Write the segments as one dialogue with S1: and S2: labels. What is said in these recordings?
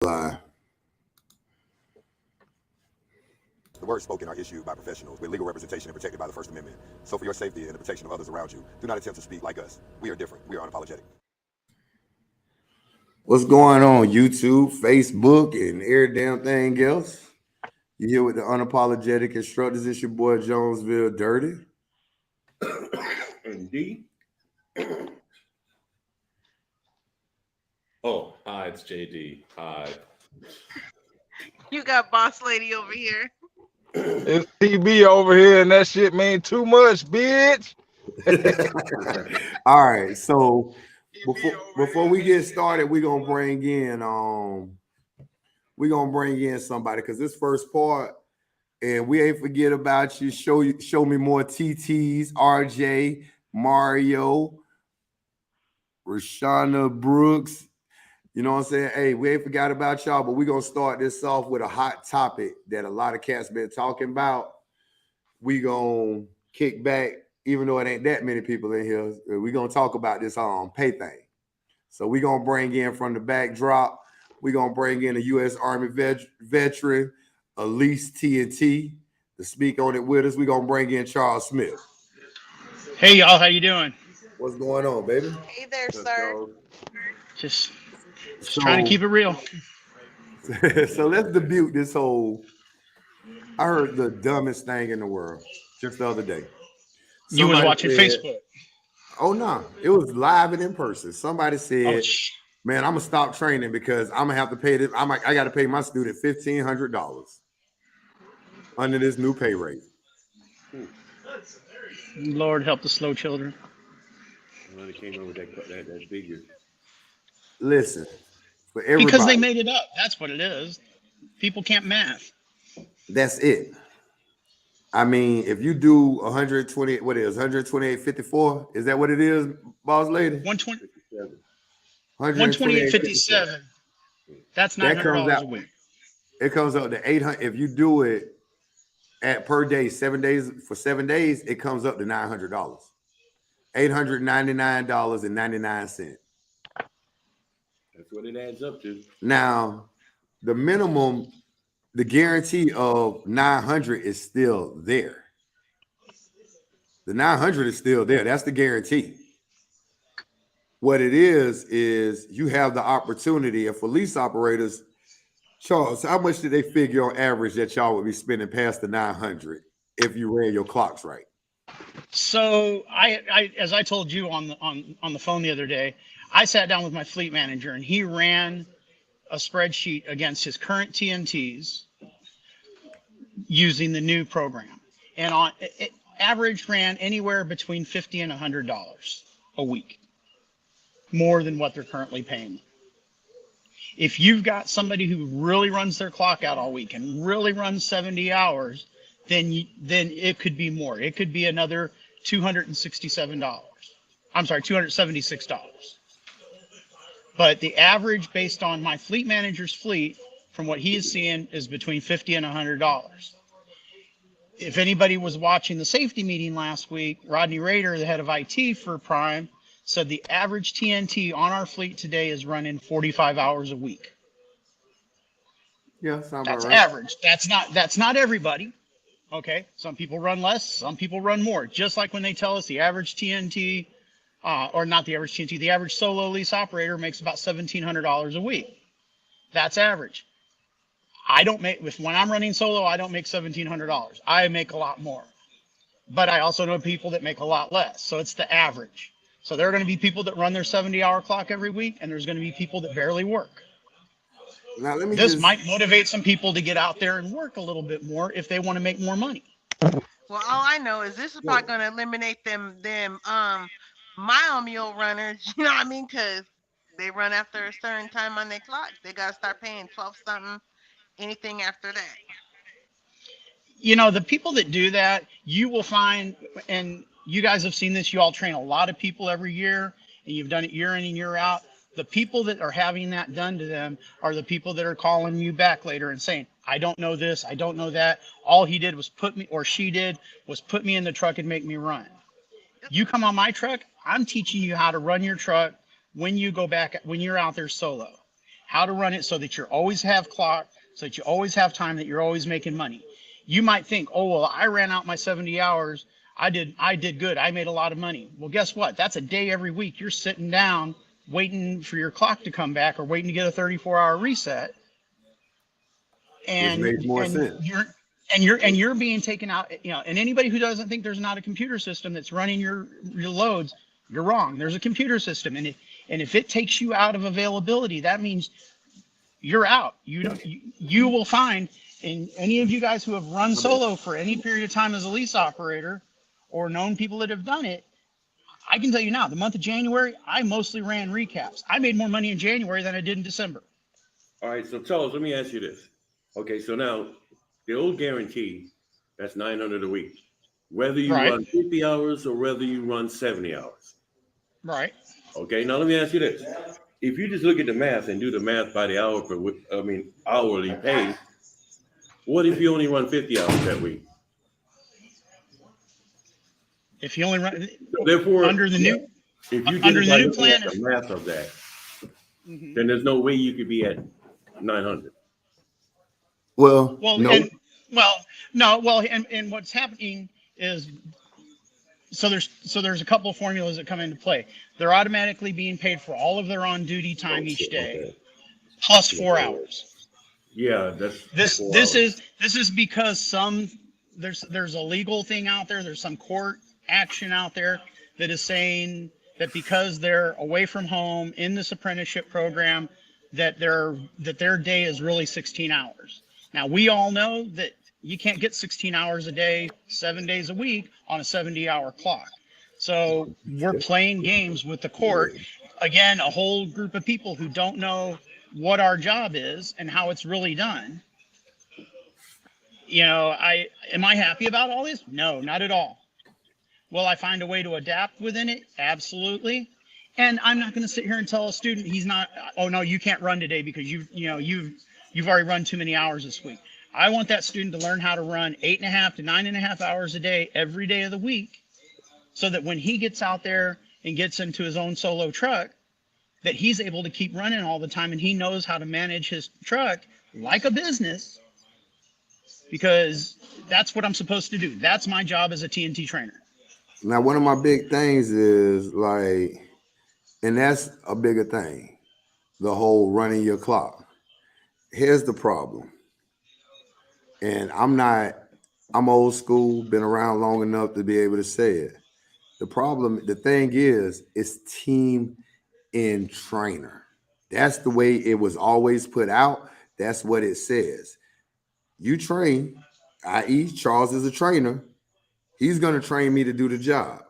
S1: Live.
S2: The words spoken are issued by professionals with legal representation and protected by the First Amendment. So for your safety and the protection of others around you, do not attempt to speak like us. We are different. We are unapologetic.
S1: What's going on, YouTube, Facebook, and every damn thing else? You here with the unapologetic instructors. It's your boy Jonesville Dirty.
S3: Indeed. Oh, hi, it's JD. Hi.
S4: You got boss lady over here.
S5: It's TB over here, and that shit mean too much, bitch.
S1: All right, so before we get started, we're gonna bring in somebody because this first part, and we ain't forget about you. Show me more TTs, RJ, Mario, Rashana Brooks. You know what I'm saying? Hey, we ain't forgot about y'all, but we're going to start this off with a hot topic that a lot of cats been talking about. We going to kick back, even though it ain't that many people in here. We're going to talk about this pay thing. So we're going to bring in from the backdrop, we're going to bring in a U.S. Army veteran, Elise TNT, to speak on it with us. We're going to bring in Charles Smith.
S6: Hey, y'all. How you doing?
S1: What's going on, baby?
S4: Hey there, sir.
S6: Just trying to keep it real.
S1: So let's debut this whole. I heard the dumbest thing in the world just the other day.
S6: You was watching Facebook.
S1: Oh no, it was live and in person. Somebody said, "Man, I'm gonna stop training because I'm gonna have to pay this. I got to pay my student $1,500 under this new pay rate."
S6: Lord help the slow children.
S3: When it came over that figure.
S1: Listen, for everybody,
S6: because they made it up. That's what it is. People can't math.
S1: That's it. I mean, if you do 120, what is 128.54? Is that what it is, boss lady?
S6: 128.57. That's $900 a week.
S1: It comes up to 800. If you do it at per day, 7 days for 7 days, it comes up to $900. $899.99.
S3: That's what it adds up to.
S1: Now, the minimum, the guarantee of 900 is still there. The 900 is still there. That's the guarantee. What it is you have the opportunity. And for lease operators, Charles, how much did they figure on average that y'all would be spending past the 900 if you ran your clocks right?
S6: So I as I told you on the phone the other day, I sat down with my fleet manager and he ran a spreadsheet against his current TNTs using the new program, and on average ran anywhere between $50 and $100 a week, more than what they're currently paying. If you've got somebody who really runs their clock out all week and really runs 70 hours, then it could be more. It could be another $267. I'm sorry, $276. But the average based on my fleet manager's fleet, from what he is seeing, is between $50 and $100. If anybody was watching the safety meeting last week, Rodney Rader, the head of IT for Prime, said the average TNT on our fleet today is running 45 hours a week.
S1: Yeah,
S6: that's right. Average. That's not everybody. Okay, some people run less, some people run more. Just like when they tell us the average TNT, or not the average TNT, the average solo lease operator makes about $1,700 a week. That's average. I don't make, when I'm running solo, I don't make $1,700. I make a lot more. But I also know people that make a lot less. So it's the average. So there are going to be people that run their 70-hour clock every week, and there's going to be people that barely work.
S1: Now,
S6: this might motivate some people to get out there and work a little bit more if they want to make more money.
S4: Well, all I know is this is probably going to eliminate them mile mule runners, you know what I mean? Because they run after a certain time on their clock. They got to start paying 12 something, anything after that.
S6: You know, the people that do that, you will find, and you guys have seen this, you all train a lot of people every year, and you've done it year in and year out. The people that are having that done to them are the people that are calling you back later and saying, I don't know this, I don't know that. All he did was put me, or she did, was put me in the truck and make me run. You come on my truck, I'm teaching you how to run your truck when you go back, when you're out there solo. how to run it so that you always have clock, so that you always have time, that you're always making money. You might think, oh, well, I ran out my 70 hours. I did good. I made a lot of money. Well, guess what? That's a day every week. You're sitting down waiting for your clock to come back or waiting to get a 34-hour reset. And,
S1: which makes more sense.
S6: You're being taken out, you know, and anybody who doesn't think there's not a computer system that's running your loads, you're wrong. There's a computer system. And if it takes you out of availability, that means you're out. You will find, and any of you guys who have run solo for any period of time as a lease operator or known people that have done it, I can tell you now, the month of January, I mostly ran recaps. I made more money in January than I did in December.
S3: All right, so Charles, let me ask you this. Okay, so now the old guarantee, that's $900 a week, whether you
S6: Right.
S3: run 50 hours or whether you run 70 hours.
S6: Right.
S3: Okay, now let me ask you this. If you just look at the math and do the math by the hour hourly pay, what if you only run 50 hours that week?
S6: If you only run,
S3: So therefore,
S6: under the new,
S3: if you
S6: under
S3: get
S6: the new
S3: the
S6: plan,
S3: math of that,
S6: Mhm.
S3: then there's no way you could be at 900.
S1: Well,
S6: Well,
S1: no,
S6: and what's happening is, so there's a couple of formulas that come into play. They're automatically being paid for all of their on-duty time each day,
S3: Okay.
S6: plus 4 hours.
S3: Yeah, that's
S6: This
S3: 4
S6: this
S3: hours.
S6: is because there's a legal thing out there. There's some court action out there that is saying that because they're away from home in this apprenticeship program, that their day is really 16 hours. Now, we all know that you can't get 16 hours a day, 7 days a week on a 70-hour clock. So we're playing games with the court. Again, a whole group of people who don't know what our job is and how it's really done. You know, am I happy about all this? No, not at all. Will I find a way to adapt within it? Absolutely. And I'm not going to sit here and tell a student oh no, you can't run today because you've already run too many hours this week. I want that student to learn how to run 8.5 to 9.5 hours a day every day of the week, so that when he gets out there and gets into his own solo truck, that he's able to keep running all the time and he knows how to manage his truck like a business, because that's what I'm supposed to do. That's my job as a TNT trainer.
S1: now one of my big things is like, and that's a bigger thing, the whole running your clock. Here's the problem. And I'm old school, been around long enough to be able to say it. The thing is, it's team in trainer. That's the way it was always put out. That's what it says. You train, i.e. Charles is a trainer. He's going to train me to do the job.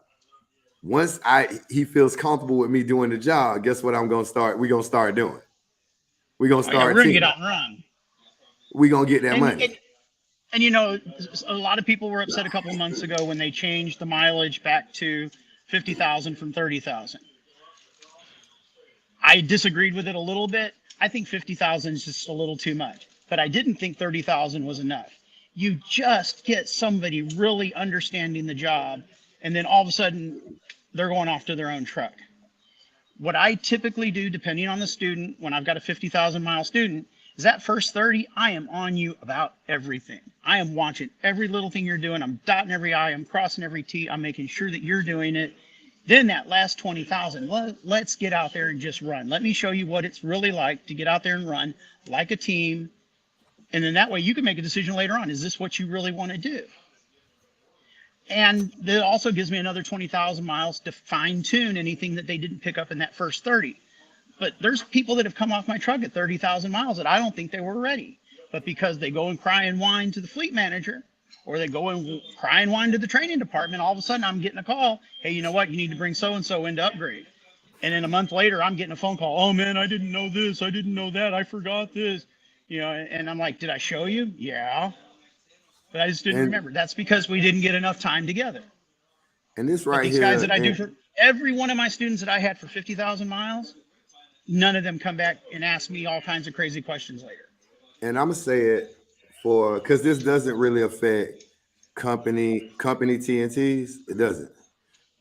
S1: Once he feels comfortable with me doing the job, guess what we're going to start doing? We're going to start
S6: We're going to
S1: teaming.
S6: get out and run.
S1: We're going to get that money.
S6: And you know, a lot of people were upset a couple of months ago when they changed the mileage back to 50,000 from 30,000. I disagreed with it a little bit. I think 50,000 is just a little too much, but I didn't think 30,000 was enough. You just get somebody really understanding the job, and then all of a sudden they're going off to their own truck. What I typically do, depending on the student, when I've got a 50,000 mile student, is that first 30, I am on you about everything. I am watching every little thing you're doing. I'm dotting every I, I'm crossing every T. I'm making sure that you're doing it. Then that last 20,000, let's get out there and just run. Let me show you what it's really like to get out there and run like a team. And then that way you can make a decision later on. Is this what you really want to do? And that also gives me another 20,000 miles to fine tune anything that they didn't pick up in that first 30. But there's people that have come off my truck at 30,000 miles that I don't think they were ready. But because they go and cry and whine to the fleet manager, or they go and cry and whine to the training department, all of a sudden I'm getting a call, hey, you know what, you need to bring so-and-so in to upgrade. And then a month later, I'm getting a phone call, oh man, I didn't know this, I didn't know that, I forgot this. You know, and I'm like, did I show you? Yeah. But I just didn't remember. That's because we didn't get enough time together.
S1: And this
S6: But
S1: right
S6: these
S1: here,
S6: guys that I do for every one of my students that I had for 50,000 miles, none of them come back and ask me all kinds of crazy questions later.
S1: and I'm gonna say it because this doesn't really affect company TNTs. It doesn't.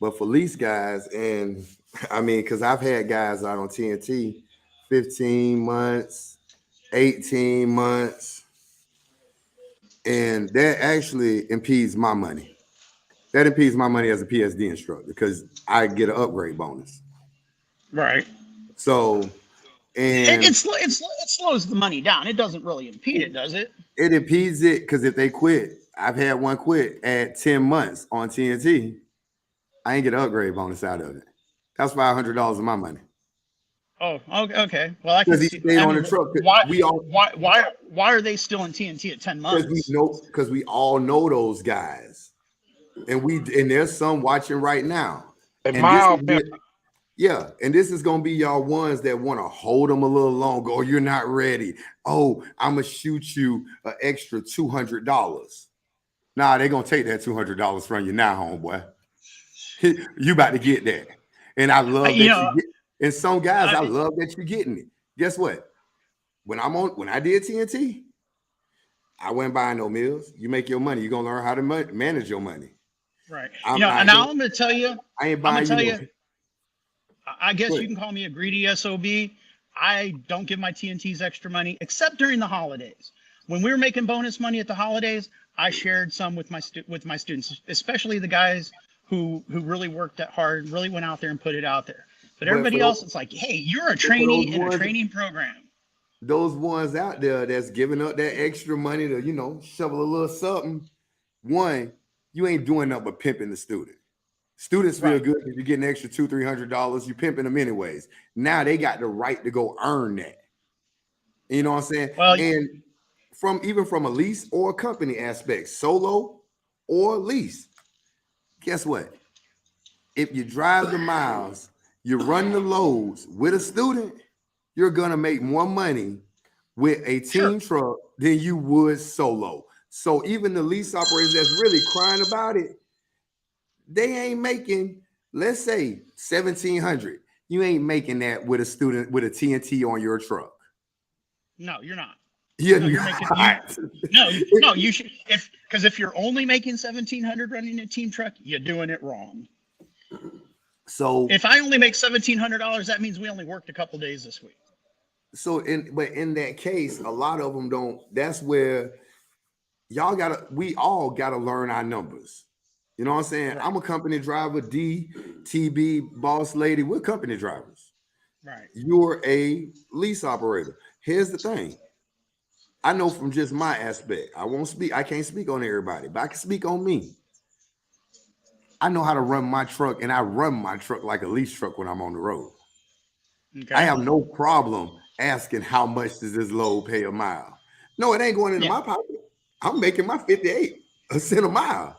S1: But for lease guys, and I mean, because I've had guys out on TNT 15 months, 18 months. And that actually impedes my money. That impedes my money as a PSD instructor because I get an upgrade bonus.
S6: Right.
S1: So, and
S6: it slows the money down. It doesn't really impede it, does it?
S1: It impedes it because if they quit, I've had one quit at 10 months on TNT. I ain't get an upgrade bonus out of it. That's $500 of my money.
S6: Oh, okay. Well, I can
S1: Because he stayed on the truck.
S6: Why are they still in TNT at 10 months?
S1: Because we all know those guys, and there's some watching right now. Yeah, and this is gonna be y'all ones that want to hold them a little longer. Oh, you're not ready. Oh, I'm gonna shoot you an extra $200. Nah, they're gonna take that $200 from you now, homeboy. You about to get that, and I love that you get. And some guys, I love that you're getting it. Guess what? When I did TNT, I wasn't buying no meals. You make your money. You're gonna learn how to manage your money.
S6: Right. And now I'm gonna tell you.
S1: I ain't buying you.
S6: I guess you can call me a greedy SOB. I don't give my TNTs extra money except during the holidays. When we were making bonus money at the holidays, I shared some with my students, especially the guys who really worked hard, really went out there and put it out there. But everybody else, it's like, hey, you're a trainee in a training program.
S1: Those ones out there that's giving up that extra money to, shovel a little something. One, you ain't doing nothing but pimping the student. Students feel good if you're getting an extra $200-300. You're pimping them anyways. Now they got the right to go earn that. You know what I'm saying? Well, and even from a lease or a company aspect, solo or lease, guess what? If you drive the miles, you run the loads with a student, you're gonna make more money with a team truck than you would solo. So even the lease operators that's really crying about it, they ain't making, let's say, $1,700. You ain't making that with a student with a TNT on your truck.
S6: No, you're not.
S1: You're
S6: no, you should. Because if you're only making $1,700 running a team truck, you're doing it wrong.
S1: So
S6: if I only make $1,700, that means we only worked a couple days this week.
S1: So but in that case, a lot of them don't. That's where we all gotta learn our numbers. You know what I'm saying? Right. I'm a company driver, D, TB, boss lady. We're company drivers.
S6: Right.
S1: You're a lease operator. Here's the thing. I know from just my aspect. I can't speak on everybody, but I can speak on me. I know how to run my truck, and I run my truck like a lease truck when I'm on the road. Okay. I have no problem asking how much does this load pay a mile. No, it ain't going into my pocket. I'm making my 58 cents a mile.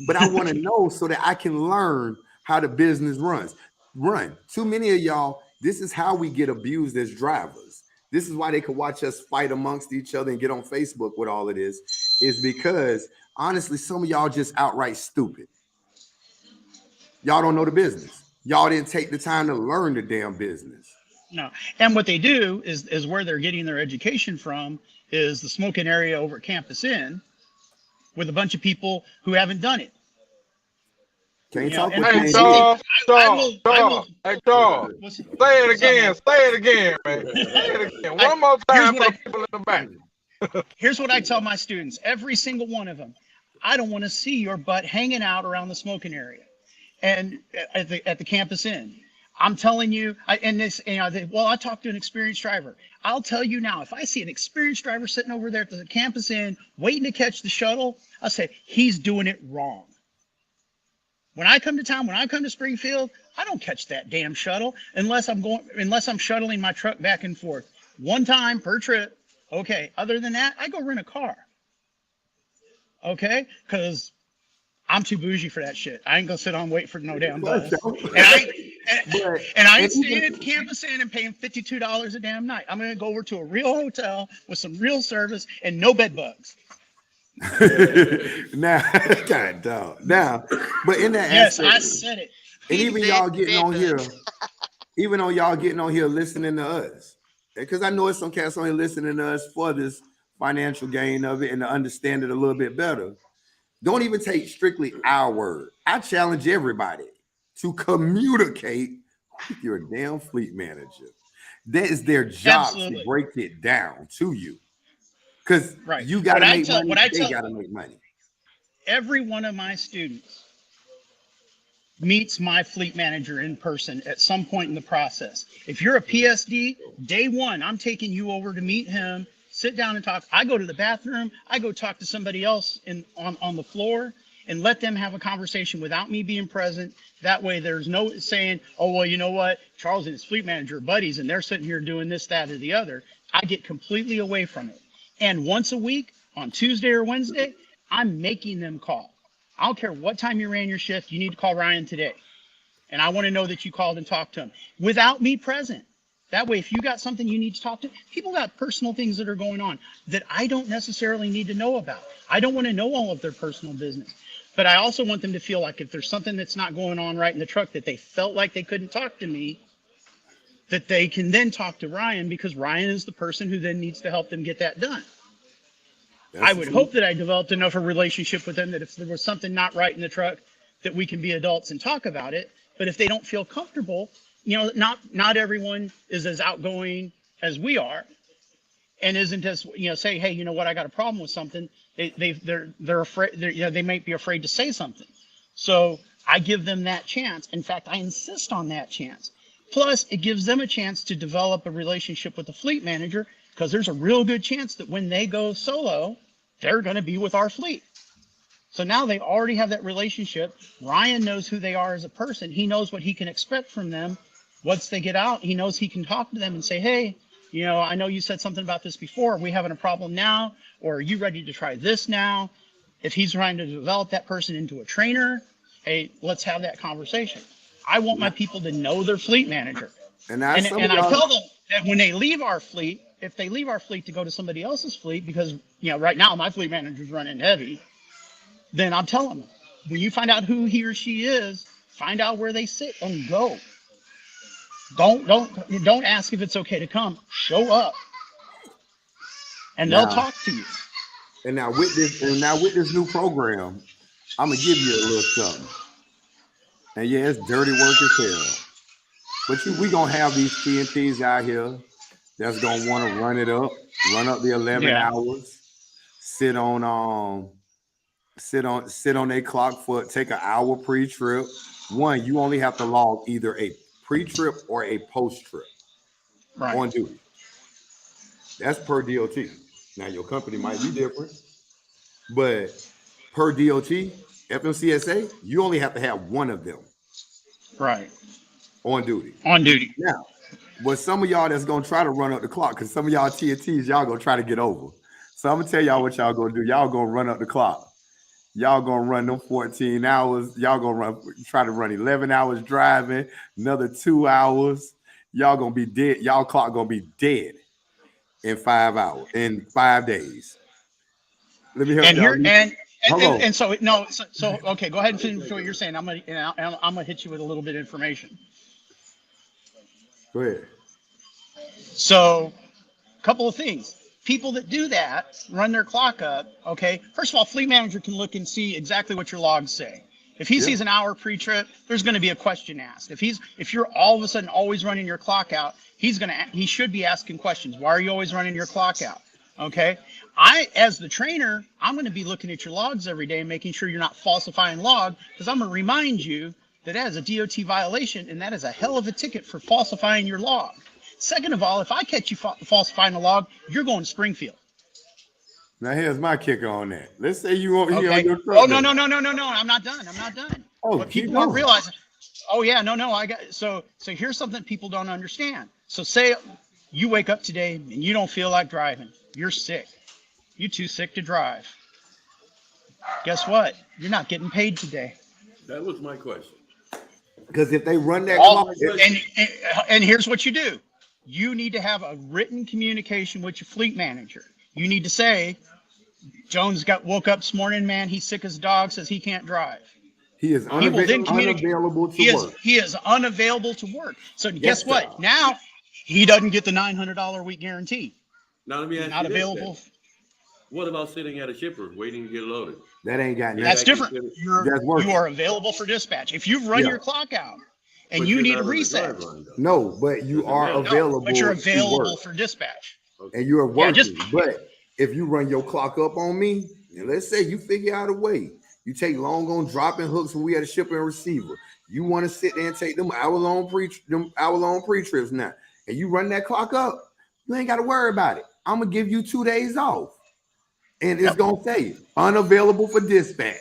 S1: But I want to know so that I can learn how the business run. Too many of y'all, this is how we get abused as drivers. This is why they could watch us fight amongst each other and get on Facebook with all of this, is because honestly, some of y'all just outright stupid. Y'all don't know the business. Y'all didn't take the time to learn the damn business.
S6: No. And what they do is where they're getting their education from is the smoking area over at Campus Inn, with a bunch of people who haven't done it.
S1: Can't talk with
S5: Hey, Charles. Say it again, man. Say it again. One more time for the people in the back.
S6: Here's what I tell my students, every single one of them. I don't want to see your butt hanging out around the smoking area and at the Campus Inn. I'm telling you, I talked to an experienced driver. I'll tell you now, if I see an experienced driver sitting over there at the Campus Inn waiting to catch the shuttle, I'll say, he's doing it wrong. When I come to town, when I come to Springfield, I don't catch that damn shuttle unless I'm shuttling my truck back and forth one time per trip. Okay. Other than that, I go rent a car. Okay. Because I'm too bougie for that shit. I ain't gonna sit on wait for no damn bus. And I ain't staying at the Campus Inn and paying $52 a damn night. I'm gonna go over to a real hotel with some real service and no bed bugs.
S1: Now, God dog. Now, but in that
S6: aspect, I said it.
S1: And even y'all getting on here, listening to us, because I know there's some cats on here listening to us for this financial gain of it and to understand it a little bit better. Don't even take strictly our word. I challenge everybody to communicate with your damn fleet manager. That is their job
S6: Absolutely.
S1: to break it down to you. Because
S6: Right.
S1: you got to
S6: What I
S1: make
S6: tell-
S1: money.
S6: what I
S1: They
S6: tell-
S1: got to make money.
S6: Every one of my students meets my fleet manager in person at some point in the process. If you're a PSD, day one, I'm taking you over to meet him, sit down and talk. I go to the bathroom, I go talk to somebody else on the floor and let them have a conversation without me being present. That way there's no saying, oh, well, you know what, Charles and his fleet manager are buddies and they're sitting here doing this, that, or the other. I get completely away from it. And once a week, on Tuesday or Wednesday, I'm making them call. I don't care what time you ran your shift, you need to call Ryan today. And I want to know that you called and talked to him without me present. That way, if you got something you need to talk to, people got personal things that are going on that I don't necessarily need to know about. I don't want to know all of their personal business. But I also want them to feel like if there's something that's not going on right in the truck that they felt like they couldn't talk to me, that they can then talk to Ryan, because Ryan is the person who then needs to help them get that done. I would hope that I developed enough of a relationship with them that if there was something not right in the truck, that we can be adults and talk about it. But if they don't feel comfortable, you know, not everyone is as outgoing as we are, and isn't as, you know, say, hey, you know what, I got a problem with something. They're afraid. You know, they might be afraid to say something. So I give them that chance. In fact, I insist on that chance. Plus, it gives them a chance to develop a relationship with the fleet manager, because there's a real good chance that when they go solo, they're going to be with our fleet. So now they already have that relationship. Ryan knows who they are as a person. He knows what he can expect from them. Once they get out, he knows he can talk to them and say, hey, you know, I know you said something about this before. Are we having a problem now? Or are you ready to try this now? If he's trying to develop that person into a trainer, hey, let's have that conversation. I want my people to know their fleet manager.
S1: And
S6: I tell them that when they leave our fleet, if they leave our fleet to go to somebody else's fleet, because, you know, right now my fleet manager's running heavy, then I'll tell them, when you find out who he or she is, find out where they sit and go. Don't ask if it's okay to come. Show up, and they'll talk to you.
S1: And now with this new program, I'm gonna give you a little something. And yeah, it's dirty work as hell. But we gonna have these TNTs out here that's gonna want to run up the 11 hours, sit on their clock for take an hour pre-trip. One, you only have to log either a pre-trip or a post-trip on duty. That's per DOT. Now your company might be different, but per DOT, FMCSA, you only have to have one of them.
S6: Right.
S1: On duty.
S6: On duty.
S1: Now, but some of y'all that's gonna try to run up the clock, because some of y'all TNTs, y'all gonna try to get over. So I'm gonna tell y'all what y'all gonna do. Y'all gonna run up the clock. Y'all gonna run them 14 hours. Y'all gonna try to run 11 hours driving, another 2 hours. Y'all gonna be dead. Y'all clock gonna be dead in 5 hours, in 5 days. Let me help y'all.
S6: So okay, go ahead and finish what you're saying. I'm gonna hit you with a little bit of information.
S1: Go ahead.
S6: So, a couple of things. People that do that, run their clock up, okay? First of all, fleet manager can look and see exactly what your logs say. If he sees an hour pre-trip, there's going to be a question asked. If you're all of a sudden always running your clock out, he should be asking questions. Why are you always running your clock out? Okay? As the trainer, I'm going to be looking at your logs every day and making sure you're not falsifying log, because I'm going to remind you that is a DOT violation, and that is a hell of a ticket for falsifying your log. Second of all, if I catch you falsifying a log, you're going to Springfield.
S1: Now here's my kicker on that. Let's say you over here on your truck.
S6: Oh, no. I'm not done.
S1: Oh,
S6: but people aren't realizing. Oh yeah, no. So here's something people don't understand. So say you wake up today and you don't feel like driving. You're sick. You're too sick to drive. Guess what? You're not getting paid today.
S3: That was my question.
S1: Because if they run that clock,
S6: and here's what you do. You need to have a written communication with your fleet manager. You need to say, Jones woke up this morning, man, he's sick as a dog, says he can't drive.
S1: He is unavailable to work.
S6: He is unavailable to work. So guess what? Now he doesn't get the $900 a week guarantee.
S3: Now let me ask you
S6: not
S3: this
S6: available.
S3: Then. What about sitting at a shipper waiting to get loaded?
S1: That ain't got nothing.
S6: That's different. You are available for dispatch. If you've run your clock out and
S3: But
S6: you
S3: you're
S6: need
S3: not
S6: a
S3: on the
S6: reset.
S3: drive line, though.
S1: No, but you
S3: Doesn't
S1: are
S3: matter. No,
S1: available.
S6: But you're
S1: to
S6: available
S1: work,
S6: for dispatch.
S3: Okay.
S1: and you are
S6: Yeah,
S1: working.
S6: just
S1: But if you run your clock up on me, and let's say you figure out a way, you take long on dropping hooks when we had a shipper and receiver. You want to sit there and take them hour-long pre-trips now, and you run that clock up, you ain't got to worry about it. I'm gonna give you 2 days off, and it's gonna say unavailable for dispatch.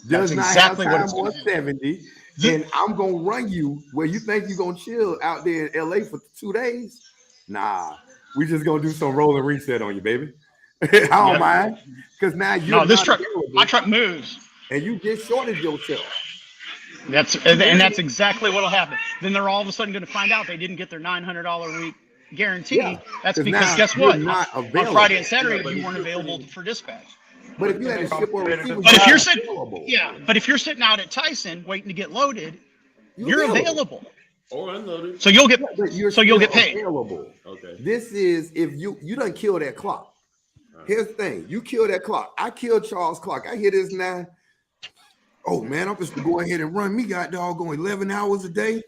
S1: Does
S6: That's
S1: not
S6: exactly
S1: have
S6: what
S1: time
S6: it's
S1: on
S6: gonna do.
S1: 70, and I'm gonna run you where you think you're gonna chill out there in LA for 2 days. Nah, we just gonna do some roll and reset on you, baby. I don't mind, because now you're
S6: No, this
S1: not
S6: truck,
S1: available,
S6: my truck moves.
S1: and you just shorted yourself.
S6: And that's exactly what'll happen. Then they're all of a sudden going to find out they didn't get their $900 a week guarantee.
S1: Yeah,
S6: That's
S1: 'cause
S6: because
S1: now
S6: guess
S1: you're
S6: what?
S1: not
S6: On
S1: available.
S6: Friday and Saturday,
S3: but
S6: you
S3: if
S6: weren't
S3: you're
S6: available
S3: sitting-
S6: for dispatch.
S1: But if you had a ship or receiver,
S6: But if you're
S1: not
S6: sitting,
S1: available.
S6: yeah, but if you're sitting out at Tyson waiting to get loaded,
S1: You're
S6: you're available.
S3: Or unloaded.
S6: So you'll get
S1: But you're
S6: so you'll
S1: still
S6: get paid.
S1: available.
S3: Okay.
S1: This is if you done kill that clock. Here's the thing: you kill that clock. I killed Charles' clock. I hear this now. Oh man, I'm just gonna go ahead and run me got doggone 11 hours a day.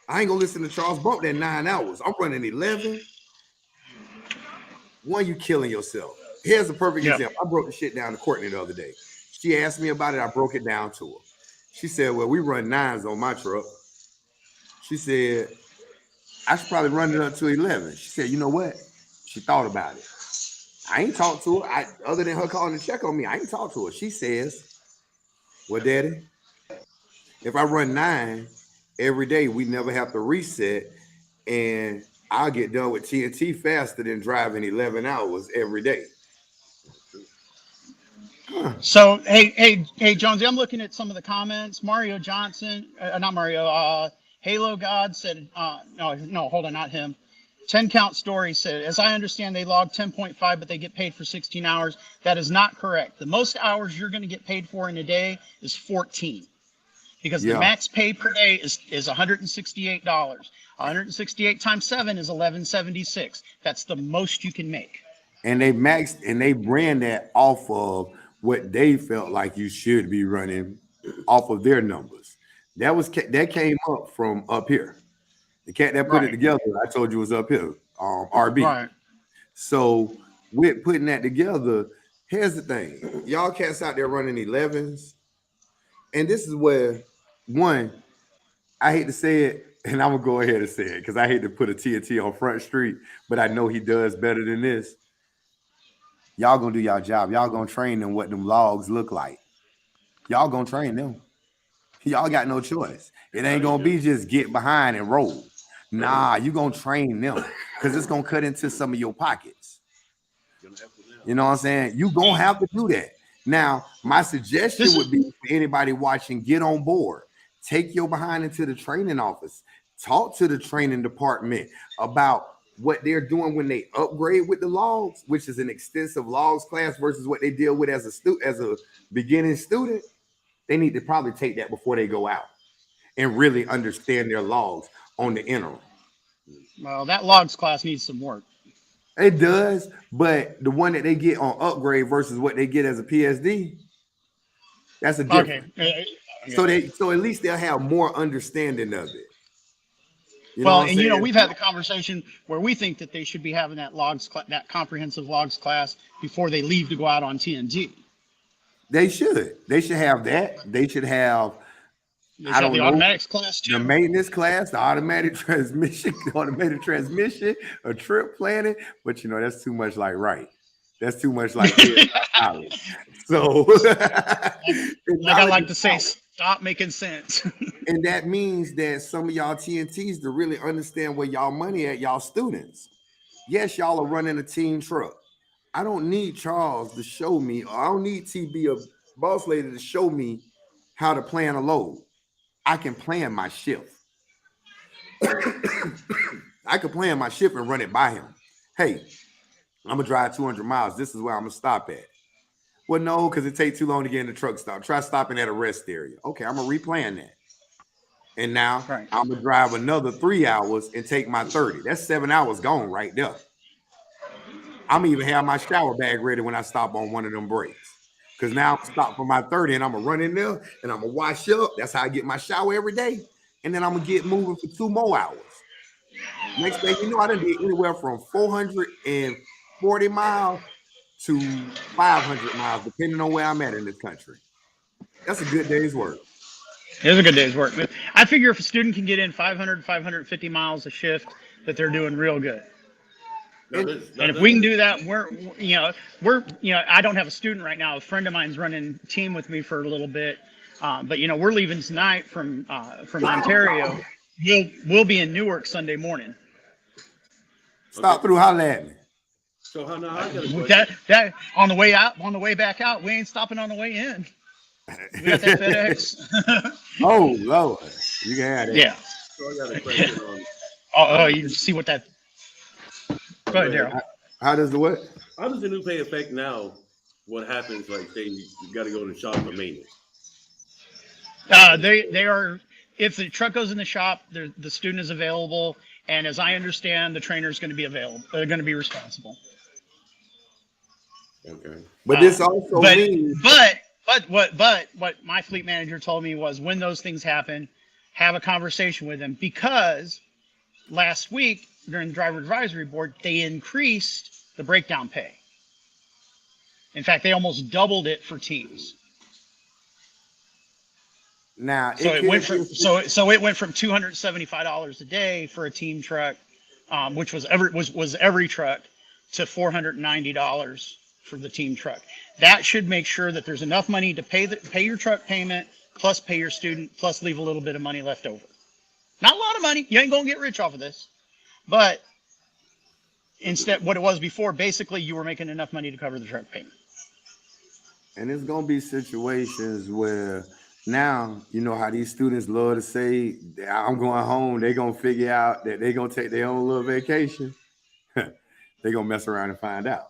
S1: I ain't gonna listen to Charles bump that 9 hours. I'm running 11. One, you killing yourself. Here's a perfect example. I broke the shit down to Courtney the other day. She asked me about it. I broke it down to her. She said, well, we run 9s on my truck. She said, I should probably run it up to 11. She said, you know what? She thought about it. I ain't talked to her. Other than her calling to check on me, I ain't talked to her. She says, well, Daddy, if I run 9 every day, we never have to reset, and I'll get done with TNT faster than driving 11 hours every day.
S6: So hey, Jonesy, I'm looking at some of the comments. Mario Johnson, not Mario. Halo God said, no, hold on, not him. 10 Count Story said, as I understand, they log 10.5, but they get paid for 16 hours. That is not correct. The most hours you're going to get paid for in a day is 14, because the max pay per day is $168. 168 times 7 is 1176. That's the most you can make.
S1: And they maxed and they ran that off of what they felt like you should be running off of their numbers. That came up from up here. The cat that put it together, I told you, was up here, RB.
S6: Right.
S1: So with putting that together, here's the thing. Y'all cats out there running 11s. And this is where, one, I hate to say it, and I'm going to go ahead and say it because I hate to put a TNT on Front Street, but I know he does better than this. Y'all going to do y'all job. Y'all going to train them what them logs look like. Y'all going to train them. Y'all got no choice. It ain't going to be just get behind and roll. Nah, you going to train them because it's going to cut into some of your pockets. You know what I'm saying? You going to have to do that. Now, my suggestion would be for anybody watching, get on board. Take your behind into the training office. Talk to the training department about what they're doing when they upgrade with the logs, which is an extensive logs class versus what they deal with as a beginning student. They need to probably take that before they go out and really understand their logs on the interim.
S6: Well, that logs class needs some work.
S1: It does, but the one that they get on upgrade versus what they get as a PSD, that's a difference.
S6: Okay.
S1: So at least they'll have more understanding of it.
S6: We've had the conversation where we think that they should be having that that comprehensive logs class before they leave to go out on TNT.
S1: They should. They should have that. They should have.
S6: The automatics class too.
S1: The maintenance class, the automatic transmission, automated transmission, a trip planning. But that's too much like That's too much like knowledge. So
S6: I like to say, stop making sense.
S1: And that means that some of y'all TNTs to really understand where y'all money at, y'all students. Yes, y'all are running a team truck. I don't need Charles to show me, or I don't need TB, a boss lady, to show me how to plan a load. I can plan my shift. I can plan my shift and run it by him. Hey, I'm going to drive 200 miles. This is where I'm going to stop at. Well, no, because it takes too long to get in the truck stop. Try stopping at a rest area. Okay, I'm going to replan that. And now I'm going to drive another 3 hours and take my 30. That's 7 hours gone right there. I'm going to even have my shower bag ready when I stop on one of them breaks. Because now I'm stopped for my 30 and I'm going to run in there and I'm going to wash up. That's how I get my shower every day. and then I'm gonna get moving for 2 more hours. Next thing you know, I done did anywhere from 440 miles to 500 miles, depending on where I'm at in this country. That's a good day's work.
S6: It was a good day's work. I figure if a student can get in 500, 550 miles a shift, that they're doing real good. And if we can do that, we're I don't have a student right now. A friend of mine's running team with me for a little bit, but we're leaving tonight from Ontario. We'll be in Newark Sunday morning.
S1: Stop through, holla at me.
S3: So how now? I got a question.
S6: That on the way out, on the way back out, we ain't stopping on the way in. We got that FedEx.
S1: Oh Lord, you can have that.
S6: Yeah.
S3: So I got a question on.
S6: Oh, you see what that. Go ahead, Darryl.
S1: How does the what?
S3: How does the new pay affect now? What happens, like, say you got to go to the shop for maintenance?
S6: They are. If the truck goes in the shop, the student is available, and as I understand, the trainer is going to be available. They're going to be responsible.
S3: Okay.
S1: But this also means.
S6: But what my fleet manager told me was when those things happen, have a conversation with them, because last week during the driver advisory board, they increased the breakdown pay. In fact, they almost doubled it for teams.
S1: Now,
S6: it went from $275 a day for a team truck, which was every truck, to $490 for the team truck. That should make sure that there's enough money to pay your truck payment, plus pay your student, plus leave a little bit of money left over. Not a lot of money. You ain't gonna get rich off of this, but instead, what it was before, basically, you were making enough money to cover the truck payment.
S1: And it's gonna be situations where now, you know how these students love to say, I'm going home, they're gonna figure out that they're gonna take their own little vacation. They're gonna mess around and find out.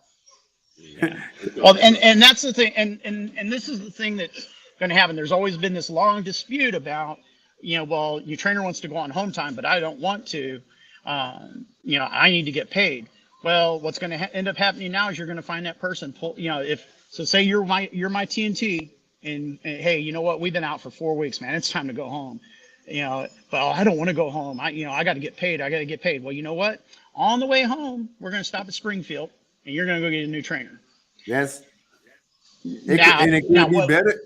S6: Yeah. Well, and that's the thing, and this is the thing that's gonna happen. There's always been this long dispute about, well, your trainer wants to go on home time, but I don't want to. I need to get paid. Well, what's going to end up happening now is you're going to find that person say you're my TNT, and hey, you know what? We've been out for 4 weeks, man. It's time to go home. Well, I don't want to go home. I got to get paid. I got to get paid. Well, you know what? On the way home, we're going to stop at Springfield, and you're going to go get a new trainer.
S1: Yes. It could be better.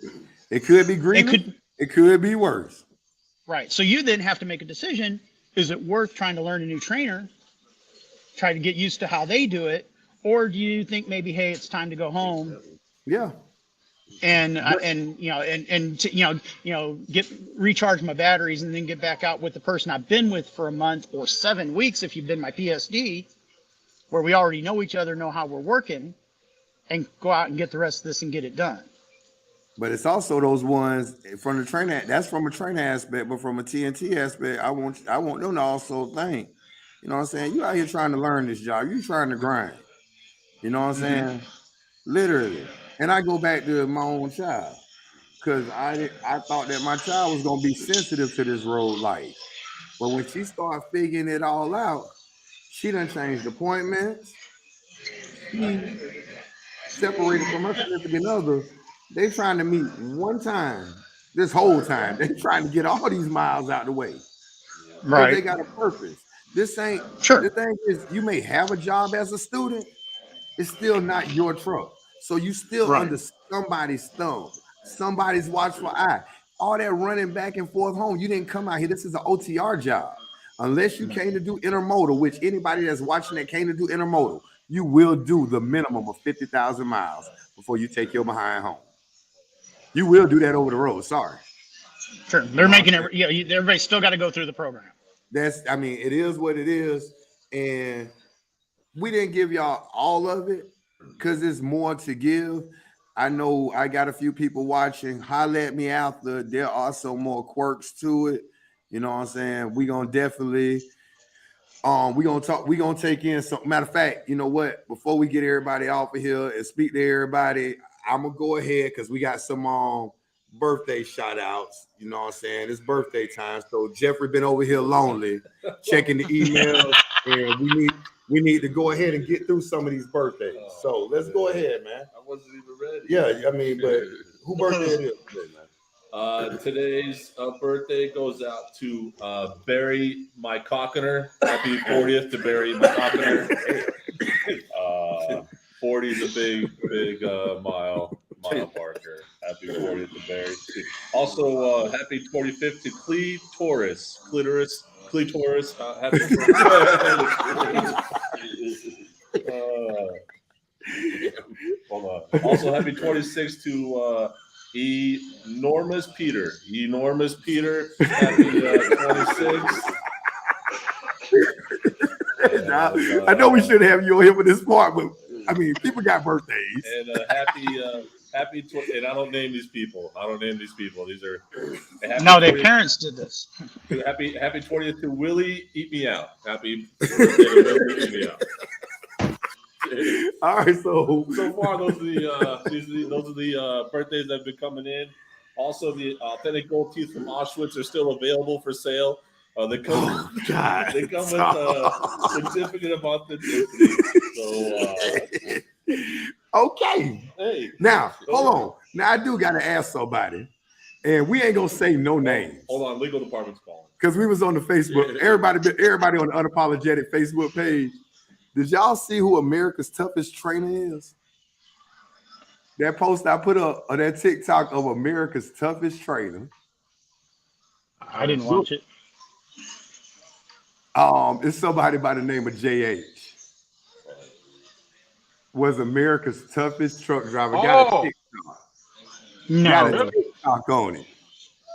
S1: It could be greener. It could be worse.
S6: Right. So you then have to make a decision. Is it worth trying to learn a new trainer, try to get used to how they do it, or do you think maybe, hey, it's time to go home?
S1: Yeah.
S6: And recharge my batteries and then get back out with the person I've been with for a month or 7 weeks if you've been my PSD, where we already know each other, know how we're working, and go out and get the rest of this and get it done.
S1: But it's also those ones from the trainer. That's from a trainer aspect, but from a TNT aspect, I want them to also think. You know what I'm saying? You out here trying to learn this job. You trying to grind. You know what I'm saying? Literally. And I go back to my own child, because I thought that my child was gonna be sensitive to this road life. But when she started figuring it all out, she done changed appointments. She separated from her significant other. They trying to meet one time this whole time. They trying to get all these miles out the way. Right. They got a purpose. This ain't sure. The thing is, you may have a job as a student, it's still not your truck. So you still under somebody's thumb, somebody's watchful eye. All that running back and forth home. You didn't come out here. This is an OTR job. Unless you came to do intermodal, which anybody that's watching that came to do intermodal, you will do the minimum of 50,000 miles before you take your behind home. You will do that over the road. Sorry.
S6: Sure. They're making it. Yeah. Everybody still got to go through the program.
S1: It is what it is. And we didn't give y'all all of it because there's more to give. I know I got a few people watching. Holler at me after. There are some more quirks to it. You know what I'm saying? We're going to definitely, we're going to talk, we're going to take in some, matter of fact, you know what? Before we get everybody off of here and speak to everybody, I'm going to go ahead because we got some birthday shout outs. You know what I'm saying? It's birthday time. So Jefferey been over here lonely, checking the emails, and we need to go ahead and get through some of these birthdays. So let's go ahead, man.
S7: I wasn't even ready.
S1: Yeah, I mean, but who birthday it is today, man?
S7: Today's birthday goes out to Barry my Cockiner. Happy 40th to Barry my Cockiner. 40 is a big mile marker. Happy 40th to Barry. Also, happy 45th to Clitoris. Happy 45th. Hold on. Also, happy 26th to Enormous Peter. Happy 26th.
S1: I know we should have you on here for this part, but I mean, people got birthdays.
S7: And happy and I don't name these people. These are
S6: No, their parents did this.
S7: Happy 20th to Willie Eat Me Out. Happy birthday to Willie Eat Me Out.
S1: All right, so
S7: far those are the birthdays that have been coming in. Also, the authentic gold teeth from Auschwitz are still available for sale. They come with certificate of authenticity. So,
S1: okay.
S7: Hey,
S1: now hold on. Now I do gotta ask somebody, and we ain't gonna say no names.
S7: Hold on, legal department's calling.
S1: Because we was on the Facebook. Everybody on the Unapologetic Facebook page. Did y'all see who America's Toughest Trainer is? That post I put up on that TikTok of America's Toughest Trainer.
S6: I didn't watch it.
S1: It's somebody by the name of JH. Was America's toughest truck driver. Got a TikTok.
S6: No.
S1: Got a TikTok on it.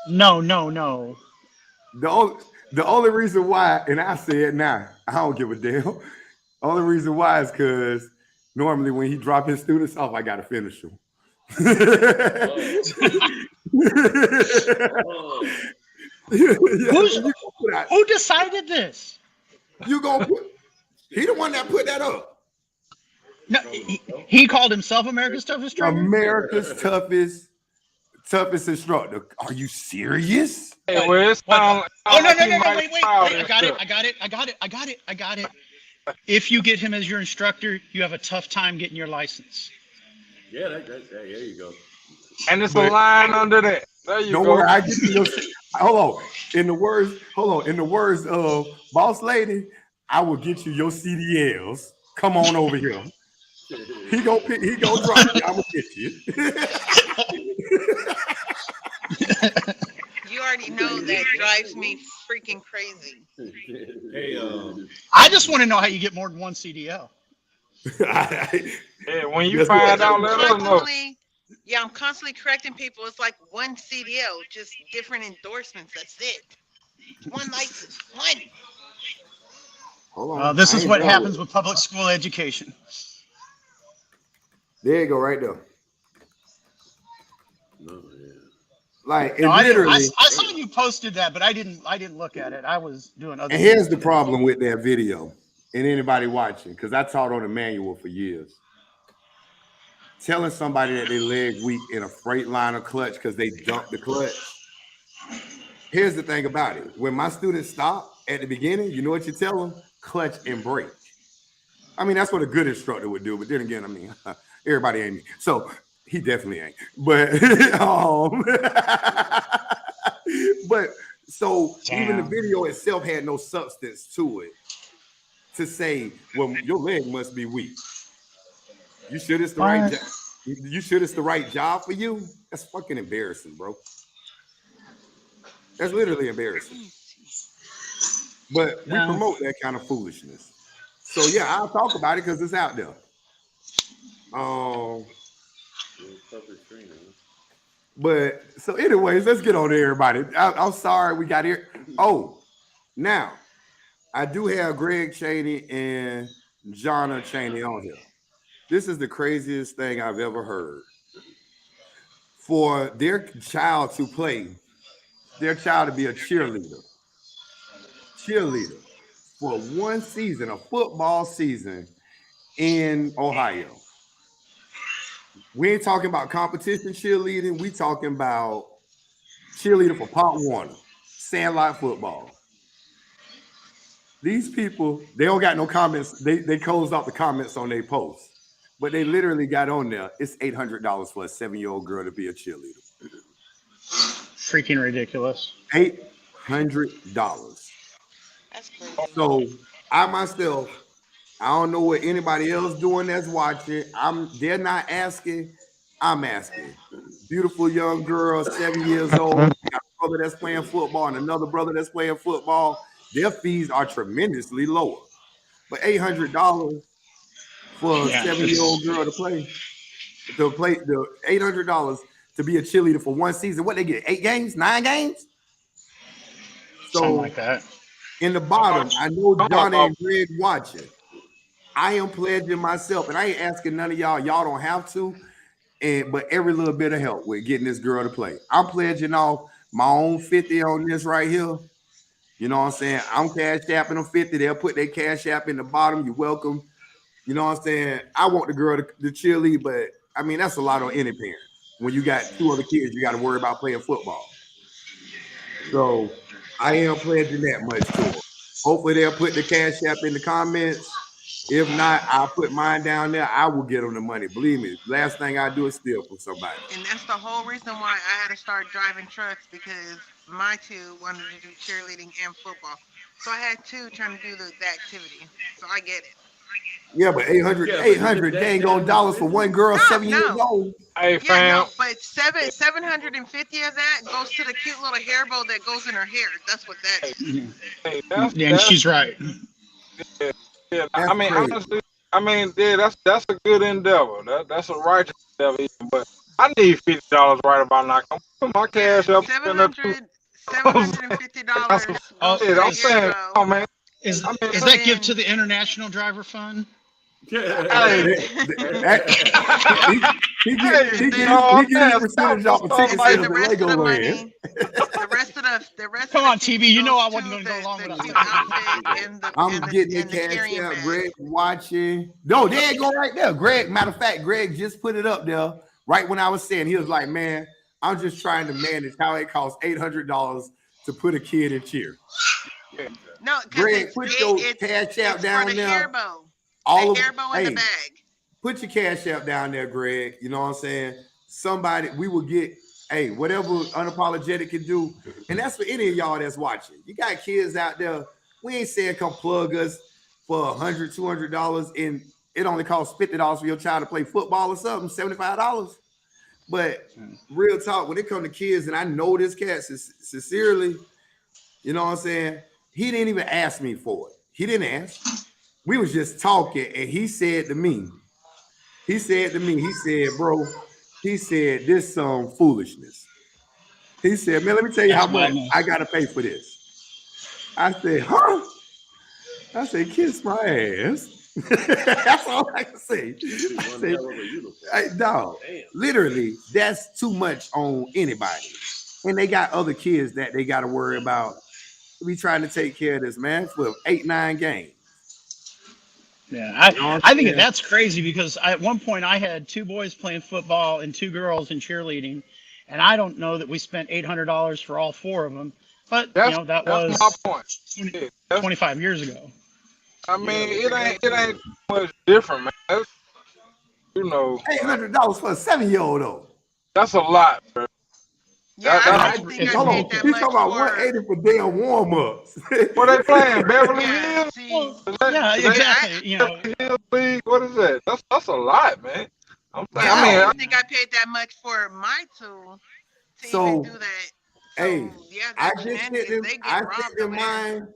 S6: No.
S1: The only reason why, and I say it now, I don't give a damn. Only reason why is because normally when he drop his students off, I gotta finish them.
S6: Who decided this?
S1: You gonna put? He the one that put that up.
S6: No, he called himself America's Toughest Trainer.
S1: America's toughest instructor. Are you serious?
S5: Hey, well,
S6: no, wait. I got it. If you get him as your instructor, you have a tough time getting your license.
S7: Yeah, there you go.
S5: And it's a line under that. There you
S1: Don't
S5: go.
S1: worry, I get you your. Hold on. In the words of Boss Lady, I will get you your CDLs. Come on over here. He gonna drop you. I'm gonna get you.
S4: You already know that drives me freaking crazy.
S7: Hey,
S6: I just want to know how you get more than one CDL.
S5: Yeah, when you find out, let us know.
S4: Yeah, I'm constantly correcting people. It's like one CDL, just different endorsements. That's it. One license. One.
S1: Hold on.
S6: This is what happens with public school education.
S1: There you go, right there.
S7: no, yeah.
S1: Like,
S6: No,
S1: literally.
S6: I saw you posted that, but I didn't look at it. I was doing other.
S1: And here's the problem with that video, and anybody watching, because I taught on the manual for years. Telling somebody that they leg weak in a Freightliner clutch because they dumped the clutch. Here's the thing about it. When my students stop at the beginning, you know what you tell them? Clutch and brake. I mean, that's what a good instructor would do. But then again, I mean, everybody ain't me. So he definitely ain't. But but so even the video itself had no substance to it to say, well, your leg must be weak. You sure it's the right job? You sure it's the right job for you? That's fucking embarrassing, bro. That's literally embarrassing. But we promote that kind of foolishness. So yeah, I'll talk about it because it's out there. But so anyways, let's get on to everybody. I'm sorry we got here. Oh, now I do have Greg Chaney and Jonna Chaney on here. This is the craziest thing I've ever heard. For their child to play, their child to be a cheerleader for one season, a football season in Ohio. We ain't talking about competition cheerleading. We talking about cheerleader for Pop Warner, Sandlot football. These people, they don't got no comments. They closed out the comments on their post. But they literally got on there. It's $800 for a 7-year-old girl to be a cheerleader.
S6: freaking ridiculous.
S1: $800.
S4: That's crazy.
S1: So I myself, I don't know what anybody else doing that's watching. They're not asking. I'm asking. Beautiful young girl, 7 years old. Got a brother that's playing football and another brother that's playing football. Their fees are tremendously lower. But $800 for a 7-year-old girl to play the $800 to be a cheerleader for one season. What they get? 8 games, 9 games?
S6: Something like that.
S1: In the bottom, I know Johnny and Greg watching. I am pledging myself, and I ain't asking none of y'all. Y'all don't have to, but every little bit of help with getting this girl to play. I'm pledging off my own 50 on this right here. You know what I'm saying? I'm cash apping them 50. They'll put their cash app in the bottom. You're welcome. You know what I'm saying? I want the girl to cheerlead, but I mean, that's a lot on any parent. When you got 2 other kids, you got to worry about playing football. So I am pledging that much to her. Hopefully they'll put the cash app in the comments. If not, I'll put mine down there. I will get them the money. Believe me, last thing I do is steal from somebody.
S4: And that's the whole reason why I had to start driving trucks, because my 2 wanted to do cheerleading and football. So I had 2 trying to do the activity. So I get it.
S1: Yeah, but 800 dang on dollars for one girl, 7 years old.
S5: Hey, fam.
S4: Yeah, no, but 750 of that goes to the cute little hair bow that goes in her hair. That's what that is.
S5: Hey,
S6: And she's right.
S5: Yeah, I mean, honestly, that's a good endeavor. That's a righteous endeavor. But I need $50 right about now. I'm put my cash up.
S4: $750.
S5: I'm saying, oh man,
S6: is that give to the International Driver Fund?
S5: Hey,
S1: he get percentage off of ticket sales at Legoland.
S4: The rest
S6: Come
S4: of
S6: on,
S4: the
S6: TB, you know I
S4: goes
S6: wasn't
S4: to
S6: going to go along with
S4: the cute
S6: that.
S4: outfit
S1: I'm getting the cash
S4: carrying
S1: out.
S4: bag.
S1: Greg watching. No, there you go right there. Greg, matter of fact, Greg just put it up there right when I was saying, he was like, man, I'm just trying to manage how it costs $800 to put a kid in cheer.
S4: No,
S1: Greg, put your cash out down there. All of
S4: hair bow in the bag.
S1: Put your cash out down there, Greg. You know what I'm saying? Somebody, we will get, whatever Unapologetic can do. And that's for any of y'all that's watching. You got kids out there. We ain't saying come plug us for $100, $200, and it only costs $50 for your child to play football or something, $75. But real talk, when it comes to kids, and I know this cat sincerely, you know what I'm saying? He didn't even ask me for it. He didn't ask. We was just talking, and he said to me, bro, he said, this some foolishness. He said, man, let me tell you how much I got to pay for this. I said, huh? I said, kiss my ass. That's all I can say. I said, hey, dog, literally, that's too much on anybody. And they got other kids that they got to worry about. We trying to take care of this, man, for 8-9 games.
S6: Yeah, I think that's crazy, because at one point I had 2 boys playing football and 2 girls in cheerleading, and I don't know that we spent $800 for all 4 of them. But that was
S5: my point.
S6: 25 years ago.
S5: I mean, it ain't much different, man. That's,
S1: $800 for a 7-year-old though.
S5: That's a lot, bro.
S4: Yeah, I don't think I paid that
S1: He's
S4: much
S1: talking about
S4: for
S1: 180 for damn warm-ups.
S5: What they playing? Beverly
S4: Yeah,
S5: Hills?
S4: see,
S6: Yeah, exactly.
S5: Beverly Hills League? What is that? That's a lot, man.
S4: I
S5: I
S4: don't think I paid that much for my tool to even do that. So, yeah,
S1: I
S4: that's
S1: just
S4: shenanigans.
S1: sent
S4: They get
S1: I
S4: robbed
S1: sent him
S4: over there.
S1: mine,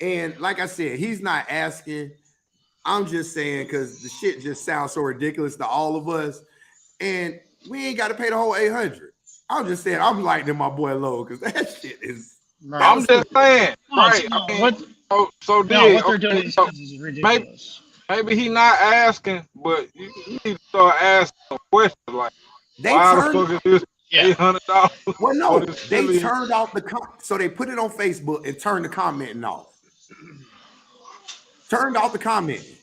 S1: and like I said, he's not asking. I'm just saying because the shit just sounds so ridiculous to all of us, and we ain't got to pay the whole 800. I'm just saying I'm lightening my boy low because that shit is.
S6: Right.
S5: I'm just saying, right?
S6: No,
S5: I mean,
S6: what they're doing to these kids is ridiculous.
S5: Maybe he not asking, but you need to start asking some questions like, why the fuck is this $800?
S1: Well, no, they turned off so they put it on Facebook and turned the commenting off. Turned off the commenting.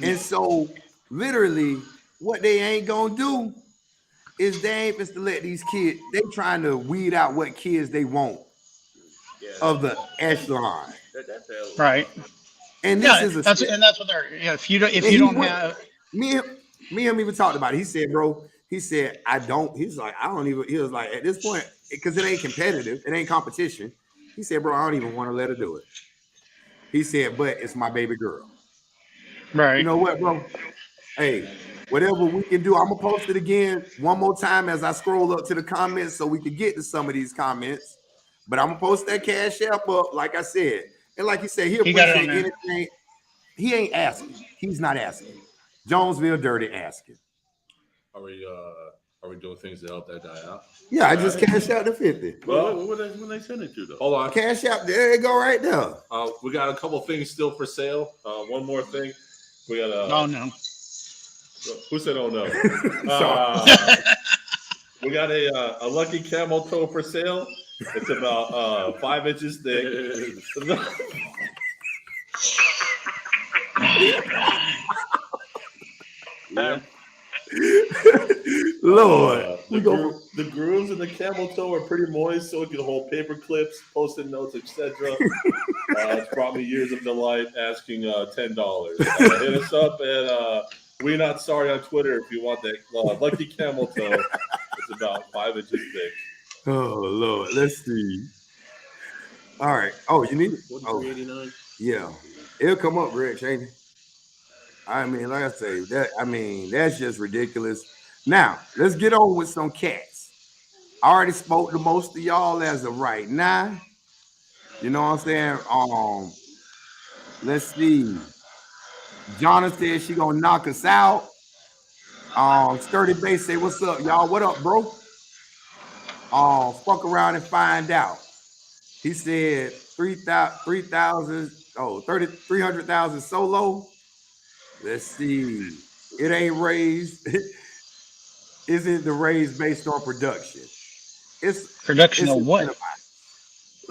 S1: And so literally what they ain't gonna do is they ain't supposed to let these kids, they trying to weed out what kids they want of the echelon.
S6: Right.
S1: And this is
S6: that's what they're, if you don't have
S1: me and him even talked about it. He said, bro, He said, I don't. He's like, I don't even. He was like, at this point, because it ain't competitive, it ain't competition. He said, bro, I don't even want to let her do it. He said, but it's my baby girl.
S6: Right.
S1: You know what, bro? Hey, whatever we can do, I'm gonna post it again one more time as I scroll up to the comments so we can get to some of these comments. But I'm gonna post that Cash App up, like I said. And like you said, he appreciate anything. He ain't asking. He's not asking. Jonesville Dirty asking.
S7: Are we doing things to help that guy out?
S1: Yeah, I just cashed out the 50.
S3: Well, what they send it to though?
S7: Hold on.
S1: Cash out, there you go right there.
S7: We got a couple things still for sale. One more thing. We got a.
S6: Oh no.
S7: Who said oh no? We got a lucky camel toe for sale. It's about 5 inches thick. Yeah.
S1: Lord,
S7: the grooves in the camel toe are pretty moist, so it can hold paper clips, post-it notes, etc. It's brought me years of delight. Asking $10. Hit us up at We Not Sorry on Twitter if you want that lucky camel toe. It's about 5 inches thick.
S1: Oh Lord, let's see. All right. Oh, you need it? Oh, yeah. It'll come up, Rich, ain't it? I mean, like I say, that's just ridiculous. Now, let's get on with some cats. I already spoke to most of y'all as of right now. You know what I'm saying? Let's see. Jonna said she gonna knock us out. Sturdy Base say, what's up, y'all? What up, bro? Fuck around and find out. He said 300,000 solo. Let's see. It ain't raised. Isn't the raise based on production? It's
S6: production of what?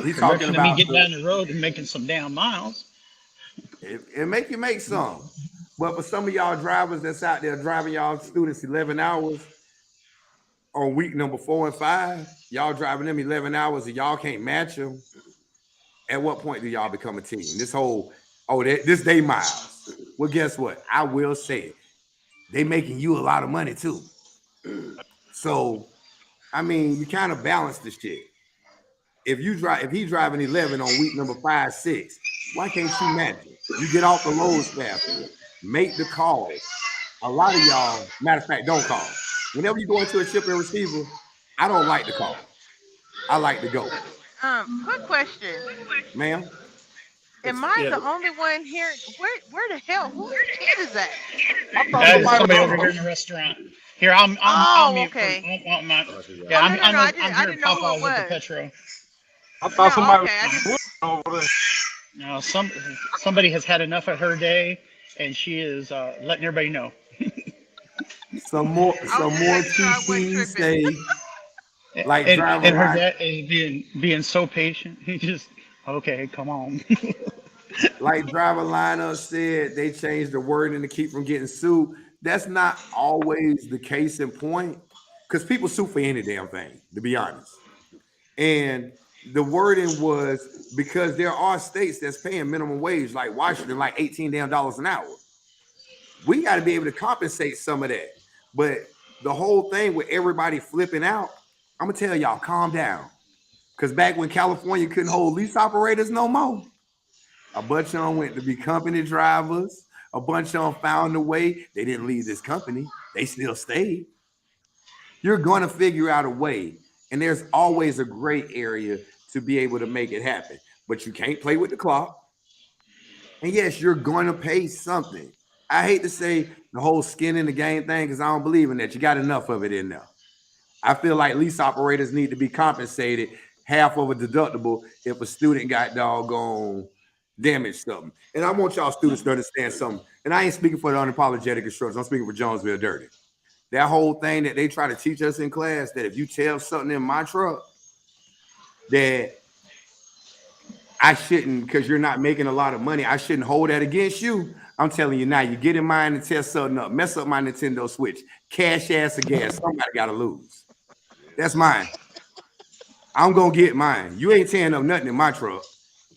S1: He's talking about
S6: me getting down the road and making some damn miles.
S1: It make you make some. But for some of y'all drivers that's out there driving y'all students 11 hours on week number 4 and 5, y'all driving them 11 hours and y'all can't match them. At what point do y'all become a team? This whole, this day miles. Well, guess what? I will say it. They making you a lot of money too. So, I mean, you kind of balance the shit. If he's driving 11 on week number 5, 6, why can't you match it? You get off the loads faster. Make the call. A lot of y'all, matter of fact, don't call. Whenever you go into a ship and receiver, I don't like to call. I like to go.
S4: Quick question.
S1: Ma'am?
S4: Am I the only one here? Where the hell? Whose kid is that?
S6: That is somebody over here in the restaurant. Here, I'm mute.
S4: Okay.
S6: I'm here to pop out with the Petro.
S5: I thought somebody
S4: was
S5: over there.
S6: No, somebody has had enough of her day, and she is letting everybody know.
S1: Some more TTs say, like,
S6: and her dad is being so patient. He just, okay, come on.
S1: Like driver lineup said, they changed the wording to keep from getting sued. That's not always the case in point, because people sue for any damn thing, to be honest. And the wording was because there are states that's paying minimum wage, like Washington, like $18 damn an hour. We got to be able to compensate some of that. But the whole thing with everybody flipping out, I'm gonna tell y'all, calm down. Because back when California couldn't hold lease operators no more, a bunch of them went to be company drivers. A bunch of them found a way. They didn't leave this company. They still stayed. You're going to figure out a way. And there's always a gray area to be able to make it happen. But you can't play with the clock. And yes, you're going to pay something. I hate to say the whole skin in the game thing because I don't believe in that. You got enough of it in there. I feel like lease operators need to be compensated half of a deductible if a student got doggone damaged something. And I want y'all students to understand something. And I ain't speaking for the unapologetic instructors. I'm speaking for Jonesville Dirty. That whole thing that they try to teach us in class, that if you tell something in my truck that I shouldn't, because you're not making a lot of money, I shouldn't hold that against you. I'm telling you now, you get in mine and test something up, mess up my Nintendo Switch, cash ass or gas, somebody got to lose. That's mine. I'm going to get mine. You ain't tearing up nothing in my truck.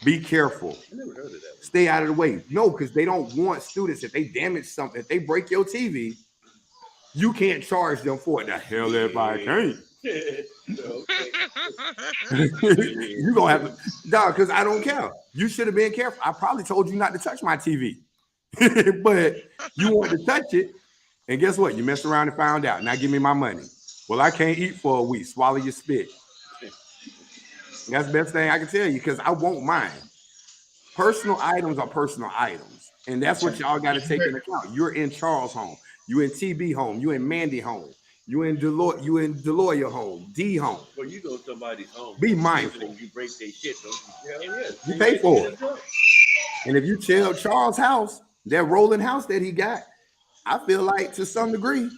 S1: Be careful.
S3: I never heard of that.
S1: Stay out of the way. No, because they don't want students, if they damage something, if they break your TV, You can't charge them for it. The hell if I can't. You gonna have to, dog, because I don't care. You should have been careful. I probably told you not to touch my TV. But you wanted to touch it, and guess what? You messed around and found out. Now give me my money. Well, I can't eat for a week. Swallow your spit. That's the best thing I can tell you, because I won't mind. Personal items are personal items, and that's what y'all got to take into account. You're in Charles' home, you in TB home, you in Mandy home, you in Delawyer home, D home.
S3: Well, you go to somebody's home.
S1: Be mindful.
S3: You break their shit, don't you?
S1: You pay for it. And if you tell Charles' house, that rolling house that he got, I feel like to some degree,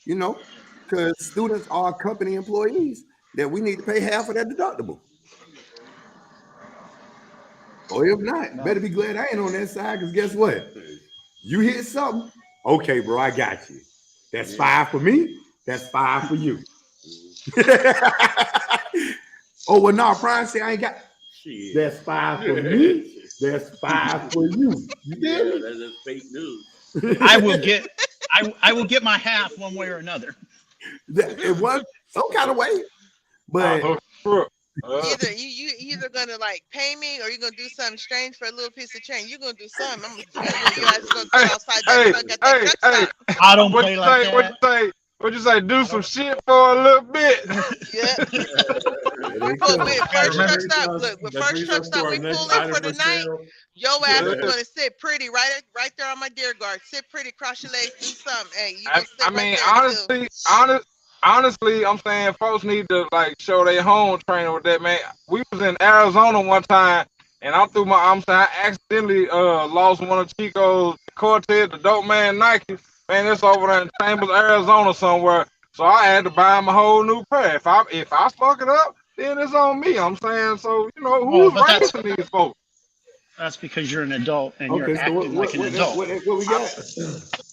S1: you know, because students are company employees, that we need to pay half of that deductible. Or if not, better be glad I ain't on that side, because guess what? You hit something, okay, bro, I got you. That's 5 for me. That's 5 for you. Oh, well, no, Prime say I ain't got. Shit. That's 5 for me. That's 5 for you. You did it?
S3: That's fake news.
S6: I will get my half one way or another.
S1: It was some kind of way, but
S4: either you either gonna like pay me or you're gonna do something strange for a little piece of change. You're gonna do something. You guys gonna go outside that
S6: I don't play like that.
S5: What you say? Do some shit for a little bit.
S4: Yeah. First truck stop. Look, when first truck stop, we pull in for the night. Your ass is gonna sit pretty right there on my deer guard. Sit pretty, cross your legs, do something. Hey,
S5: I mean, honestly, I'm saying folks need to like show their home training with that, man. We was in Arizona one time, and I accidentally lost one of Chico's Cortez, the dope man Nike. Man, it's over there in Chambers, Arizona somewhere. So I had to buy him a whole new pair. If I fuck it up, then it's on me. I'm saying, so you know, who's raising these folks?
S6: That's because you're an adult and you're acting like an adult.
S1: What we got?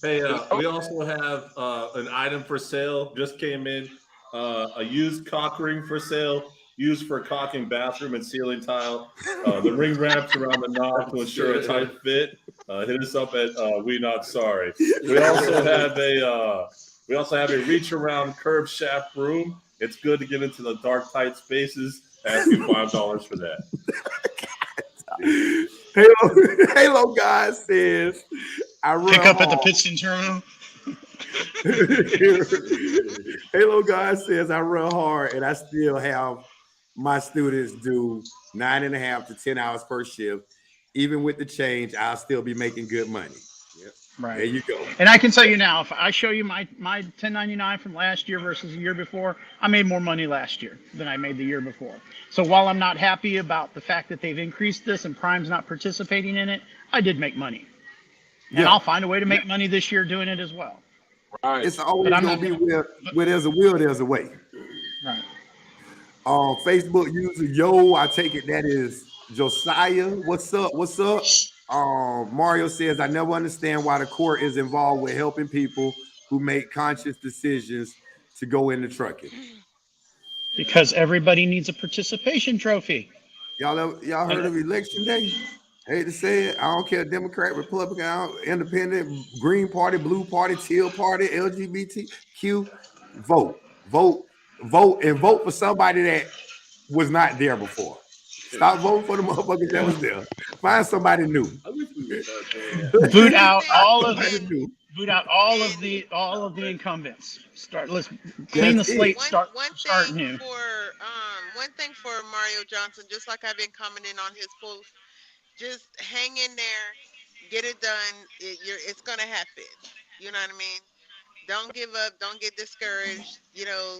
S7: Hey, we also have an item for sale. Just came in. A used cock ring for sale, used for caulking bathroom and ceiling tile. The ring wraps around the knob to ensure a tight fit. Hit us up at We Not Sorry. We also have a reach around curved shaft broom. It's good to get into the dark, tight spaces. Ask you $5 for that.
S1: Halo guy says, I run
S6: pick up
S1: hard.
S6: at the Pittston terminal.
S1: Halo guy says, I run hard and I still have my students do 9.5 to 10 hours per shift. Even with the change, I'll still be making good money. Yep.
S6: Right.
S1: There you go.
S6: And I can tell you now, if I show you my 1099 from last year versus the year before, I made more money last year than I made the year before. So while I'm not happy about the fact that they've increased this and Prime's not participating in it, I did make money. And I'll find a way to make money this year doing it as well.
S5: Right.
S1: It's always going to be where there's a will, there's a way.
S6: Right.
S1: Facebook user, yo, I take it that is Josiah. What's up? What's up? Mario says, I never understand why the court is involved with helping people who make conscious decisions to go into trucking.
S6: Because everybody needs a participation trophy.
S1: Y'all heard of election day? Hate to say it, I don't care, Democrat, Republican, Independent, Green Party, Blue Party, Teal Party, LGBTQ, vote for somebody that was not there before. Stop voting for the motherfuckers that was there. Find somebody new.
S6: Boot out all of the incumbents. Let's clean the slate. Start new.
S4: One thing for Mario Johnson, just like I've been commenting on his post, just hang in there, get it done. It's gonna happen. You know what I mean? Don't give up. Don't get discouraged. You know,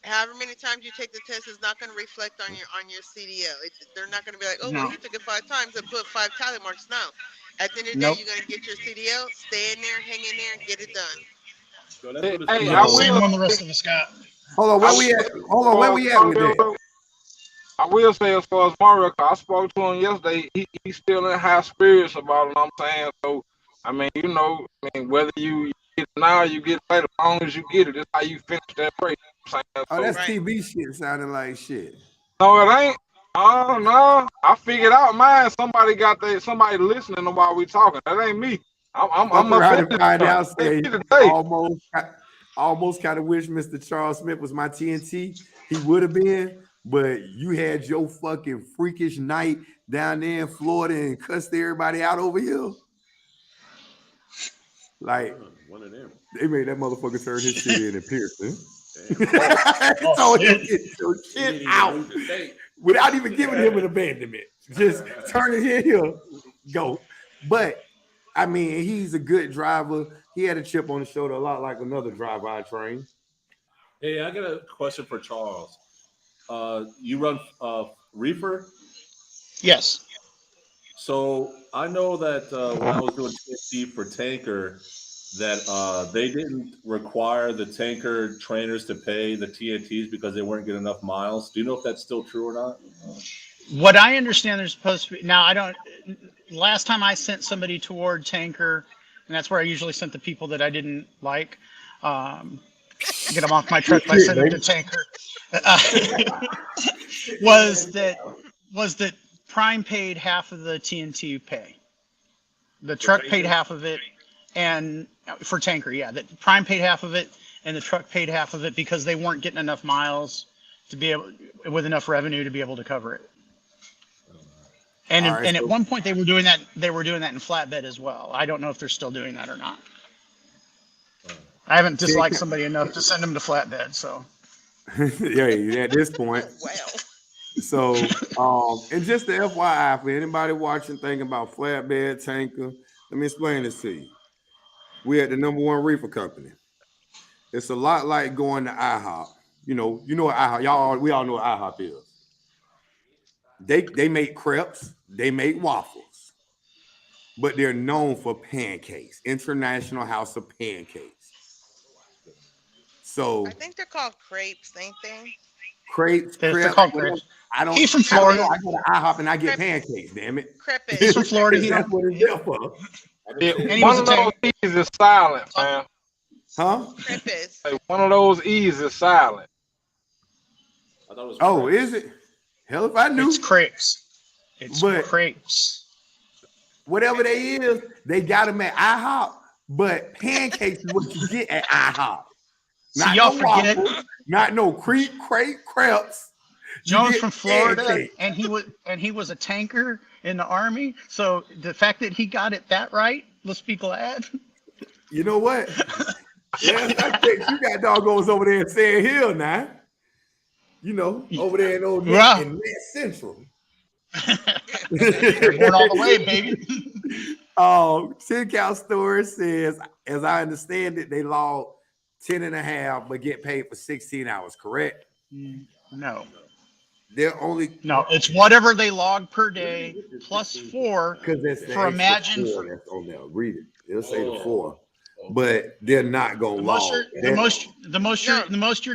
S4: however many times you take the test is not going to reflect on your CDL. They're not going to be like, oh, well, you took it 5 times and put 5 tally marks. No. At the end of the day, you're going to get your CDL. Stay in there, hang in there, and get it done.
S3: So that's what
S6: same on the rest of us, Scott.
S1: Hold on, where we at with that?
S5: I will say, as far as Mario, I spoke to him yesterday. He's still in high spirits about it. I'm saying, so I mean, you know, whether you get it now or you get it later, as long as you get it, that's how you finish that race.
S1: Oh, that's TV shit sounding like shit.
S5: No, it ain't. Oh no, I figured out mine. Somebody listening to while we talking. That ain't me. I'm
S1: around and
S5: offended.
S1: find out. Say
S5: Today.
S1: almost kind of wish Mr. Charles Smith was my TNT. He would have been, but you had your fucking freakish night down there in Florida and cussed everybody out over here. Like
S3: one of them.
S1: they made that motherfucker turn his shit in and pierce him.
S6: Oh,
S1: Told him
S6: shit.
S1: to get your
S3: He
S1: shit
S3: didn't even
S1: out
S3: move the state.
S1: without even giving him an abandonment. Just turn it here, go. But I mean, he's a good driver. He had a chip on the shoulder, a lot like another driver I trained.
S7: Hey, I got a question for Charles. You run reefer?
S6: Yes.
S7: So I know that when I was doing TNT for tanker, that they didn't require the tanker trainers to pay the TNTs because they weren't getting enough miles. Do you know if that's still true or not?
S6: What I understand, they're supposed to be. Now, I don't. Last time I sent somebody toward tanker, and that's where I usually sent the people that I didn't like. Get them off my truck by sending them to tanker. Was that Prime paid half of the TNT pay? The truck paid half of it, and for tanker, yeah, that Prime paid half of it, and the truck paid half of it because they weren't getting enough miles to be able, with enough revenue to be able to cover it. And
S1: All right,
S6: and
S1: so-
S6: at one point they were doing that. They were doing that in flatbed as well. I don't know if they're still doing that or not. I haven't disliked somebody enough to send them to flatbed. So
S1: Yeah, at this point.
S4: Well,
S1: So, and just the FYI for anybody watching, thinking about flatbed tanker, let me explain this to you. We're at the #1 reefer company. It's a lot like going to IHOP. You know what IHOP, we all know what IHOP is. They make crepes, they make waffles, but they're known for pancakes, International House of Pancakes. So
S4: I think they're called crepes, ain't they?
S1: crepes,
S6: they're called crepes.
S1: I don't.
S6: He's from
S1: I don't
S6: Florida.
S1: know. I go to IHOP and I get
S4: Crepes.
S1: pancakes. Damn it!
S6: He's from
S4: Crepes.
S6: Florida. He
S1: That's
S6: don't,
S1: what it's there for,
S6: and he
S5: One
S6: was a
S5: of those
S6: tank.
S5: E's is silent, man.
S1: huh?
S4: Crepes.
S5: Hey, one of those E's is silent.
S7: I thought it was
S1: Oh,
S7: crepes.
S1: is it? Hell, if I knew.
S6: It's crepes. It's
S1: But-
S6: crepes.
S1: Whatever they is, they got them at IHOP. But pancakes is what you get at IHOP.
S6: See,
S1: Not
S6: y'all
S1: no
S6: forget
S1: waffles, not no crepes. You
S6: John's
S1: get
S6: from Florida,
S1: pancakes.
S6: and he was a tanker in the Army. So the fact that he got it that right, let's be glad.
S1: You know what? Yeah, I think you got doggos over there in Sand Hill now. You know, over there in Old
S6: Yeah.
S1: in Net Central.
S6: Airborne all the way, baby.
S1: 10 count story says, as I understand it, they log 10.5, but get paid for 16 hours, correct?
S6: No,
S1: They're only
S6: it's whatever they log per day plus 4
S1: because that's the
S6: for
S1: extra
S6: imagine
S1: 4
S6: for
S1: that's on there. Read it. It'll say the 4, but they're not gonna
S6: the
S1: log.
S6: most you're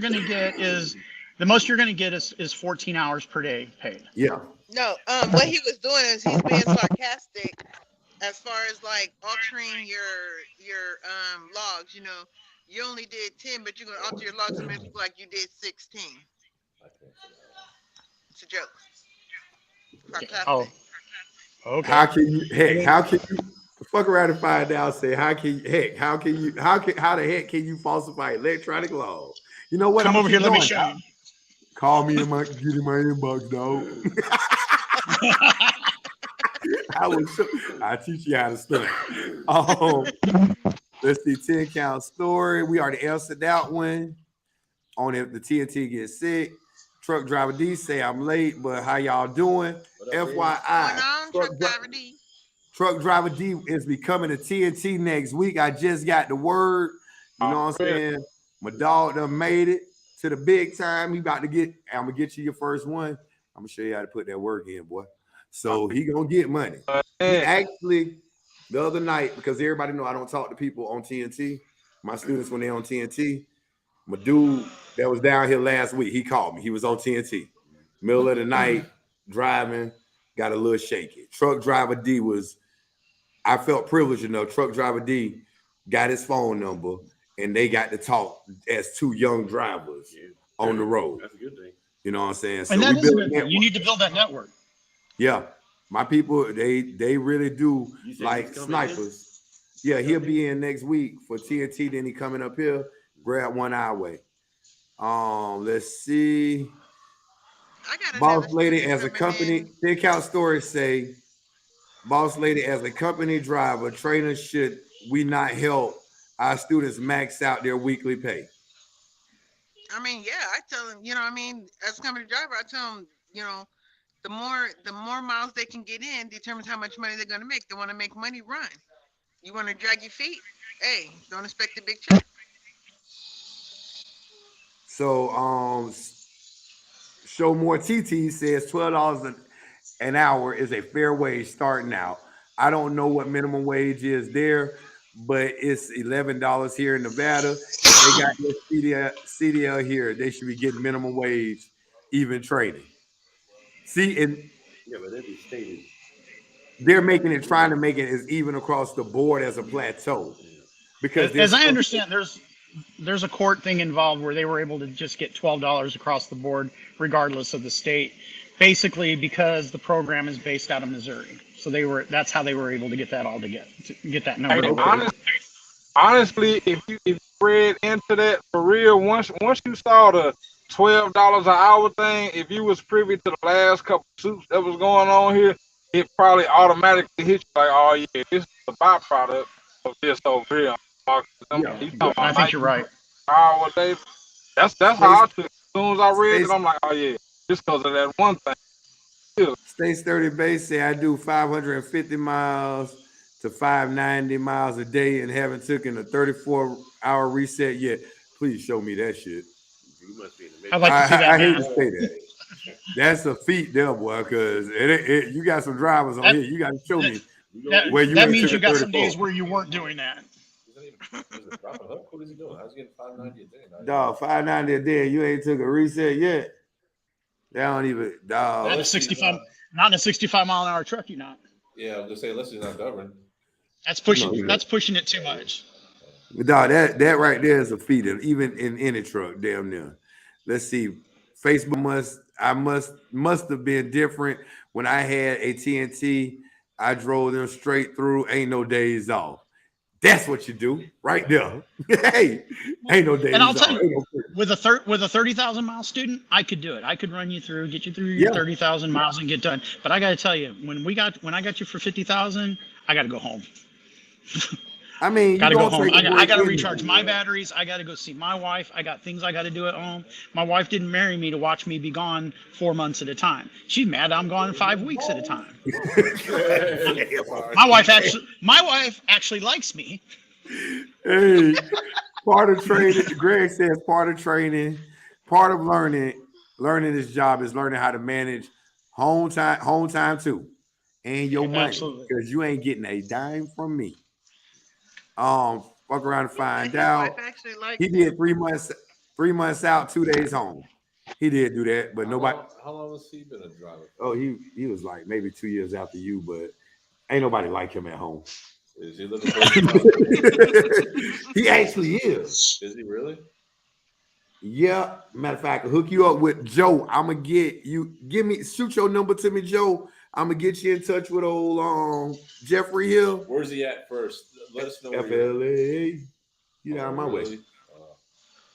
S6: gonna get is 14 hours per day paid.
S1: Yeah.
S4: No, what he was doing is he's being sarcastic as far as like altering your logs. You know, you only did 10, but you're gonna alter your logs to make it look like you did 16. It's a joke. Sarcastic.
S6: Oh, okay.
S1: How can you fuck around and find out? Say how the heck can you falsify electronic logs? You know what?
S6: Come
S1: I'm
S6: over here, let me
S1: going.
S6: show you.
S1: Call me in get in my inbox, dog. I teach you how to study. Let's see, 10 count story. We already answered that one. On if the TNT gets sick. Truck driver D say I'm late, but how y'all doing? FYI, truck driver D is becoming a TNT next week. I just got the word. You know what I'm saying? My dog done made it to the big time. He about to get. I'm gonna get you your first one. I'm gonna show you how to put that work in, boy. So he gonna get money. He actually, the other night, because everybody know I don't talk to people on TNT. My students when they on TNT. My dude that was down here last week, he called me. He was on TNT. Middle of the night, driving, got a little shaky. Truck driver D I felt privileged enough. Truck driver D got his phone number, and they got to talk as two young drivers on the road.
S3: That's a good thing.
S1: You know what I'm saying? So
S6: And that
S1: we
S6: is a
S1: built
S6: good thing. You need to build that network.
S1: Yeah, my people, they really do
S3: You said
S1: like
S3: he's coming
S1: snipers. Yeah, he'll be in next week for TNT. Then he coming up here. Grab one our way. Let's see.
S4: I got
S1: Boss
S4: another
S1: lady
S4: student
S1: as a
S4: coming
S1: company.
S4: in.
S1: Thick out stories say, boss lady as a company driver, trainer, should we not help our students max out their weekly pay?
S4: I mean, yeah, I tell them, you know, I mean, as a company driver, I tell them, you know, the more miles they can get in determines how much money they're going to make. They want to make money, run. You want to drag your feet? Hey, don't expect a big check.
S1: So, Show More TT says $12 an hour is a fair wage starting out. I don't know what minimum wage is there, but it's $11 here in Nevada. If they got their CDL here, they should be getting minimum wage, even training. See, and
S3: Yeah, but every state is.
S1: they're trying to make it as even across the board as a plateau. Because
S6: as I understand, there's a court thing involved where they were able to just get $12 across the board, regardless of the state, basically because the program is based out of Missouri. So that's how they were able to get that all to get that number.
S5: Hey, honestly, if you read into that for real, once you saw the $12 an hour thing, if you was privy to the last couple suits that was going on here, it probably automatically hit you like, oh yeah, this is the byproduct of this over here.
S1: Yeah,
S6: I think you're right.
S5: That's how I took it. As soon as I read it, I'm like, oh yeah, just because of that one thing.
S1: States 30 base say I do 550 miles to 590 miles a day and haven't taken a 34-hour reset yet. Please show me that shit.
S3: You must be in the
S6: I'd like to see that.
S1: I hate to say that. That's a feat there, boy, because you got some drivers on here. You got to show me where you
S6: that means you got some days where you weren't doing that.
S7: What is he doing? I was getting 590 a day.
S1: Dog, 590 a day. You ain't took a reset yet. They don't even, dog.
S6: Not in a 65 mile an hour truck, you're not.
S7: Yeah, I'm just saying, unless he's not governed.
S6: That's pushing. That's pushing it too much.
S1: Dog, that right there is a feat, even in any truck, damn near. Let's see. Facebook must have been different when I had a TNT. I drove them straight through. Ain't no days off. That's what you do right there. Hey, ain't no days off.
S6: And I'll tell you, with a 30,000 mile student, I could do it. I could run you through, get you through your 30,000 miles and get done. But I got to tell you, when I got you for 50,000, I got to go home.
S1: I mean,
S6: gotta go home. I gotta recharge my batteries. I gotta go see my wife. I got things I gotta do at home. My wife didn't marry me to watch me be gone 4 months at a time. She's mad I'm gone 5 weeks at a time. My wife actually likes me.
S1: Hey, part of training, Greg says part of training, part of learning this job is learning how to manage home time too, and your money, because you ain't getting a dime from me. Fuck around and find out. He did 3 months out, 2 days home. He did do that, but nobody.
S7: How long has he been a driver?
S1: Oh, he was like maybe 2 years after you, but ain't nobody like him at home.
S7: Is he looking for?
S1: He actually is.
S7: Is he really?
S1: Yeah. Matter of fact, I'll hook you up with Joe. I'm gonna get you. Shoot your number to me, Joe. I'm gonna get you in touch with old Jefforey Hill.
S7: Where's he at first? Let us know.
S1: FLA. You out of my way.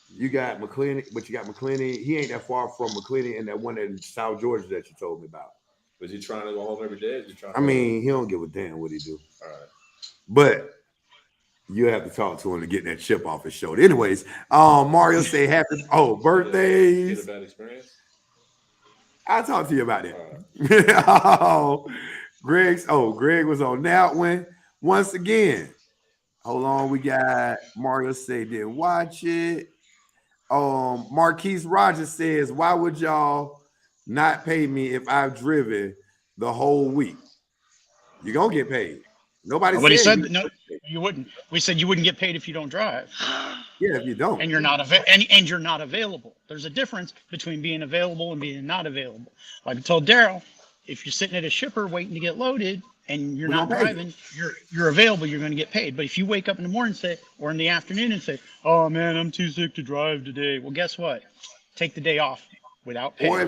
S1: You got McClenny, but you got McClenny. He ain't that far from McClenny and that one in South Georgia that you told me about.
S7: Was he trying to go home every day?
S1: He don't give a damn what he do.
S7: All right.
S1: But you have to talk to him to get that chip off his shoulder. Anyways, Mario say happy birthdays.
S7: Get a bad experience?
S1: I'll talk to you about that. Greg was on that one. Once again, hold on, we got Mario say didn't watch it. Marquise Rogers says, why would y'all not pay me if I've driven the whole week? You're gonna get paid. Nobody said
S6: no, you wouldn't. We said you wouldn't get paid if you don't drive.
S1: Yeah, if you don't.
S6: And you're not you're not available. There's a difference between being available and being not available. Like I told Darryl, if you're sitting at a shipper waiting to get loaded and you're not driving, you're available, you're going to get paid. But if you wake up in the morning or in the afternoon and say, oh man, I'm too sick to drive today. Well, guess what? Take the day off without pay.
S3: I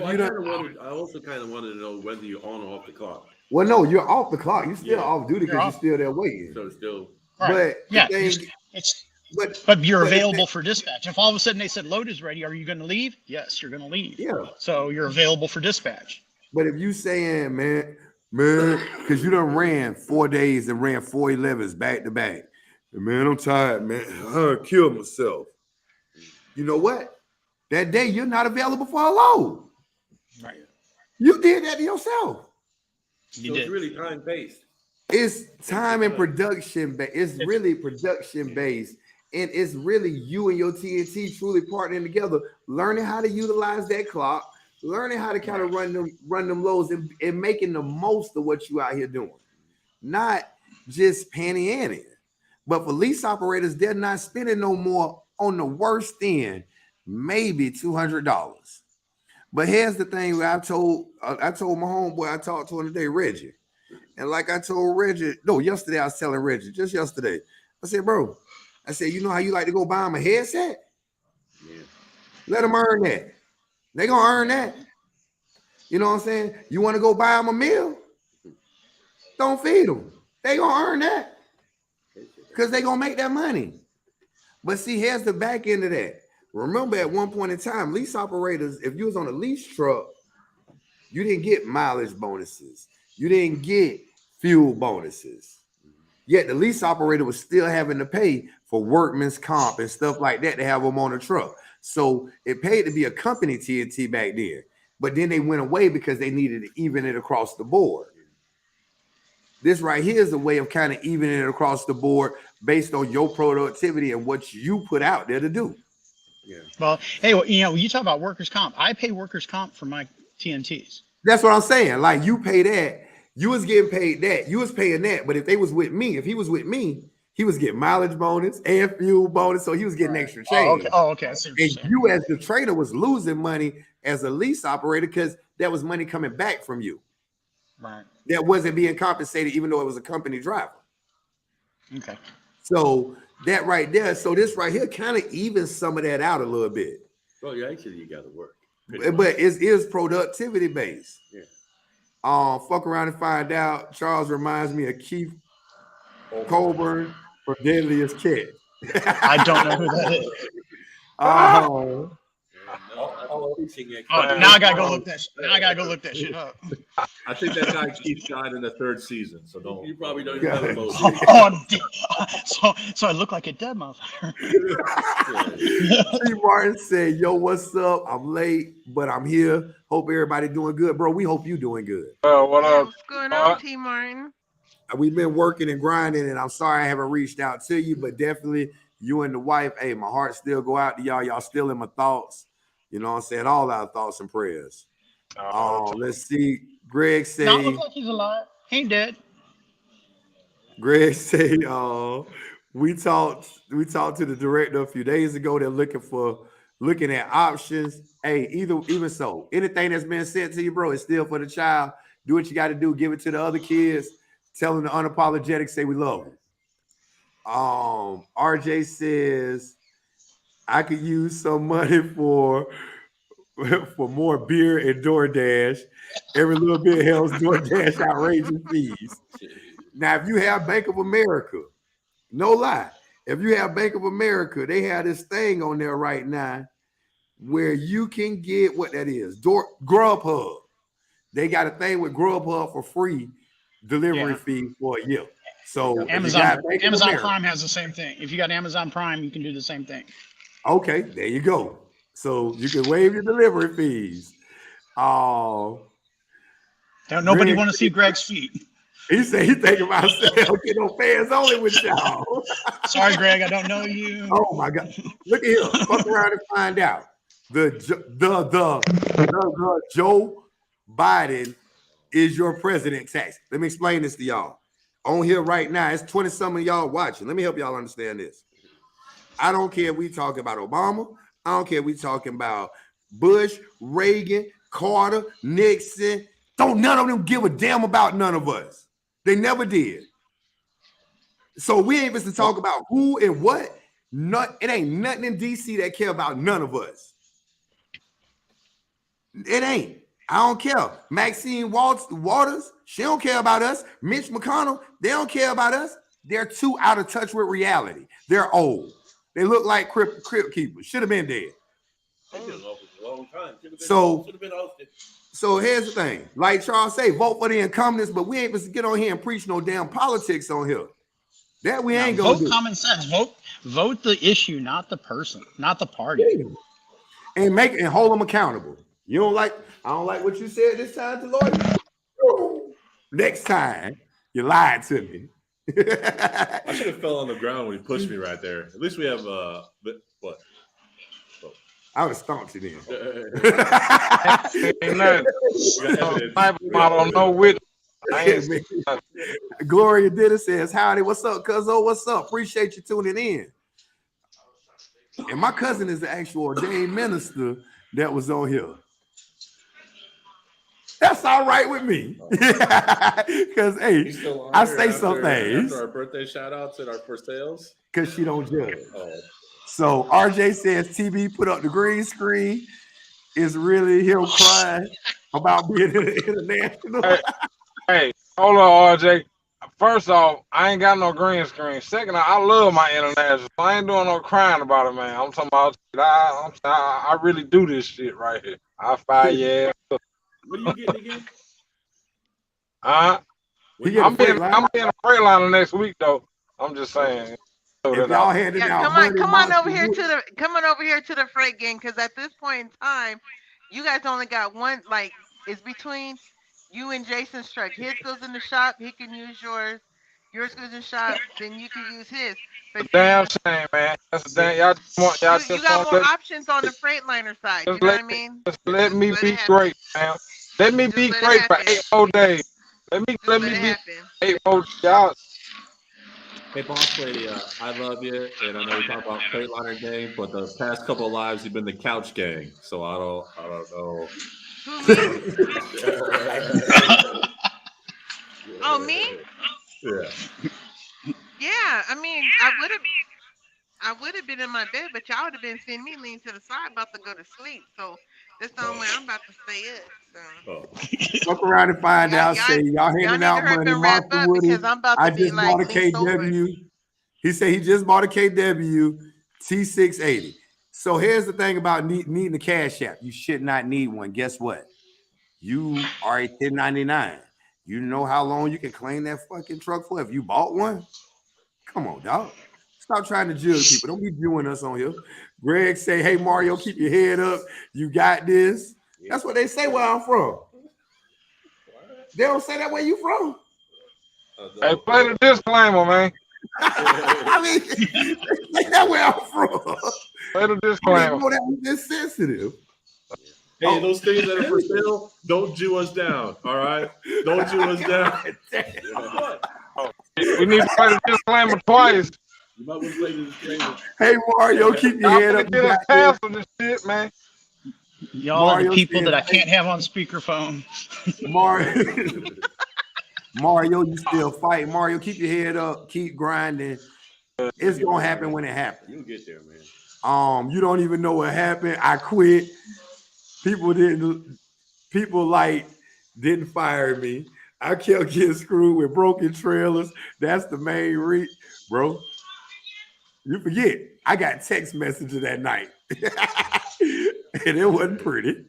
S3: also kind of wanted to know whether you're on or off the clock.
S1: Well, no, you're off the clock. You're still off duty because you're still there waiting.
S3: So still.
S6: Right.
S1: But
S6: Yeah,
S1: the thing,
S6: but you're
S1: but it's
S6: available for dispatch. If all of a sudden they said load is ready, are you going to leave? Yes, you're going to leave.
S1: yeah.
S6: So you're available for dispatch.
S1: But if you saying, man, because you done ran 4 days and ran 411s back to back, and man, I'm tired, man. I killed myself. You know what? That day you're not available for a load.
S6: Right.
S1: You did that to yourself.
S3: So it's really time based.
S1: It's time and production, but it's really production based, and it's really you and your TNT truly partnering together, learning how to utilize that clock, learning how to kind of run them lows, and making the most of what you out here doing, not just panning in. But for lease operators, they're not spending no more on the worst end, maybe $200. But here's the thing: where I told my homeboy I talked to him today, Reggie. And like I told Reggie, yesterday I was telling Reggie, just yesterday. I said, bro, you know how you like to go buy him a headset? Yeah. Let them earn that. They gonna earn that. You know what I'm saying? You want to go buy them a meal? Don't feed them. They gonna earn that. Because they gonna make that money. But see, here's the back end of that. Remember at one point in time, lease operators, if you was on a lease truck, you didn't get mileage bonuses. You didn't get fuel bonuses. Yet the lease operator was still having to pay for workman's comp and stuff like that to have them on a truck. So it paid to be a company TNT back then. But then they went away because they needed to even it across the board. This right here is a way of kind of evening it across the board based on your productivity and what you put out there to do.
S6: Yeah. Well, hey, you talk about workers' comp. I pay workers' comp for my TNTs.
S1: That's what I'm saying. Like you pay that, you was getting paid that, you was paying that. But if he was with me, he was getting mileage bonus and fuel bonus, so he was getting extra change.
S6: Okay. I see what you're saying.
S1: You as the trainer was losing money as a lease operator because that was money coming back from you.
S6: Right.
S1: That wasn't being compensated, even though it was a company driver.
S6: Okay.
S1: So that right there, so this right here kind of evens some of that out a little bit.
S3: Well, you got to work.
S1: But it is productivity based.
S3: Yeah.
S1: Fuck around and find out. Charles reminds me of Keith Colburn from Deadliest Catch.
S6: I don't know who that is. Now I gotta go look that. Now I gotta go look that shit up.
S7: I think that guy Keith died in the 3rd season, so don't.
S3: You probably don't even know.
S6: So I look like a dead motherfucker.
S1: Steve Martin said, "Yo, what's up? I'm late, but I'm here. Hope everybody doing good, bro. We hope you doing good.
S5: What up?
S4: What's going on, T. Martin?
S1: We've been working and grinding, and I'm sorry I haven't reached out to you, but definitely you and the wife. Hey, my heart still go out to y'all. Y'all still in my thoughts. You know what I'm saying? All our thoughts and prayers. Let's see. Greg say,
S6: "Not look like he's alive. He ain't dead."
S1: Greg say, we talked to the director a few days ago. They're looking at options. Hey, even so, anything that's been sent to you, bro, it's still for the child. Do what you got to do. Give it to the other kids. Tell them to unapologetic. Say we love them. RJ says, I could use some money for more beer and DoorDash. Every little bit helps. DoorDash outrageous fees. Now, if you have Bank of America, no lie, if you have Bank of America, they have this thing on there right now where you can get what that is. Grubhub. They got a thing with Grubhub for free delivery fee for a year. So
S6: Amazon Prime has the same thing. If you got Amazon Prime, you can do the same thing.
S1: Okay, there you go. So you can waive your delivery fees.
S6: Nobody want to see Greg's feet.
S1: He said he thinking about saying, "Okay, no fans only with y'all."
S6: Sorry, Greg, I don't know you.
S1: Oh my God! Look at here. Fuck around and find out. The Joe Biden is your president tax. Let me explain this to y'all. On here right now, it's 20 some of y'all watching. Let me help y'all understand this. I don't care if we talking about Obama. I don't care if we talking about Bush, Reagan, Carter, Nixon. Don't none of them give a damn about none of us. They never did. So we ain't supposed to talk about who and what. It ain't nothing in DC that care about none of us. It ain't. I don't care. Maxine Waters, she don't care about us. Mitch McConnell, they don't care about us. They're too out of touch with reality. They're old. They look like crib keepers. Should have been dead.
S3: They've been off for a long time. Should have been ousted.
S1: So here's the thing. Like Charles say, vote for the incumbents, but we ain't supposed to get on here and preach no damn politics on here. That we ain't gonna
S6: vote
S1: do.
S6: Common sense. Vote the issue, not the person, not the party.
S1: And hold them accountable. I don't like what you said this time, Delawyer. Oh, next time you lied to me.
S7: I should have fell on the ground when he pushed me right there. At least we have what?
S1: I would have stomped you then.
S5: Ain't nothing. I don't know which.
S1: Gloria Ditter says, howdy, what's up, cuzzo? What's up? Appreciate you tuning in. And my cousin is the actual ordained minister that was on here. That's all right with me. Because, hey, I say some things.
S7: After our birthday shout outs and our first sales.
S1: Because she don't judge.
S7: Oh.
S1: So RJ says TB put up the green screen. Is really him crying about being international.
S5: Hey, hold on, RJ. First off, I ain't got no green screen. Second off, I love my international. I ain't doing no crying about it, man. I'm talking about I really do this shit right here. I fire yeah.
S3: What are you getting again?
S5: I'm being a Freightliner next week though. I'm just saying.
S1: If y'all handing out
S4: come on over here to the freight gang, because at this point in time, you guys only got one. Like, it's between you and Jason's truck. His goes in the shop. He can use yours. Yours goes in the shop. Then you can use his. But
S5: damn shame, man. That's a damn.
S4: You got more options on the Freightliner side. You know what I mean?
S5: Just let me be great, man. Let me be great for 8 more days. Let me be 8 more y'all.
S7: Hey, boss lady, I love you, and I know we talk about Freightliner gang, but the past couple of lives you've been the couch gang, so I don't know.
S4: Who, me? Oh, me?
S7: Yeah.
S4: Yeah, I mean, I would have been in my bed, but y'all would have been seeing me lean to the side, about to go to sleep. So that's the only way I'm about to stay up. So.
S1: Fuck around and find out. Say y'all handing out money. Martha Woody, I just bought a KW. He said he just bought a KW T680. So here's the thing about needing the cash app. You should not need one. Guess what? You are a 1099. You know how long you can claim that fucking truck for if you bought one? Come on, dog. Stop trying to judge people. Don't be viewing us on here. Greg say, hey, Mario, keep your head up. You got this. That's what they say where I'm from. They don't say that where you from.
S5: Hey, play the disclaimer, man.
S1: I mean, like that where I'm from.
S5: Play the disclaimer.
S1: That was just sensitive.
S7: Hey, those things that are for sale, don't Jew us down, all right? Don't Jew us down.
S5: We need to play the disclaimer twice.
S3: You might want to play the disclaimer.
S1: Hey, Mario, keep your head up.
S5: Get a pass on this shit, man.
S6: Y'all are the people that I can't have on speakerphone.
S1: Mario, you still fight. Mario, keep your head up. Keep grinding. It's gonna happen when it happens.
S3: You'll get there, man.
S1: You don't even know what happened. I quit. People didn't fire me. I kept getting screwed with broken trailers. That's the main reason, bro. You forget, I got text messages that night. And it wasn't pretty.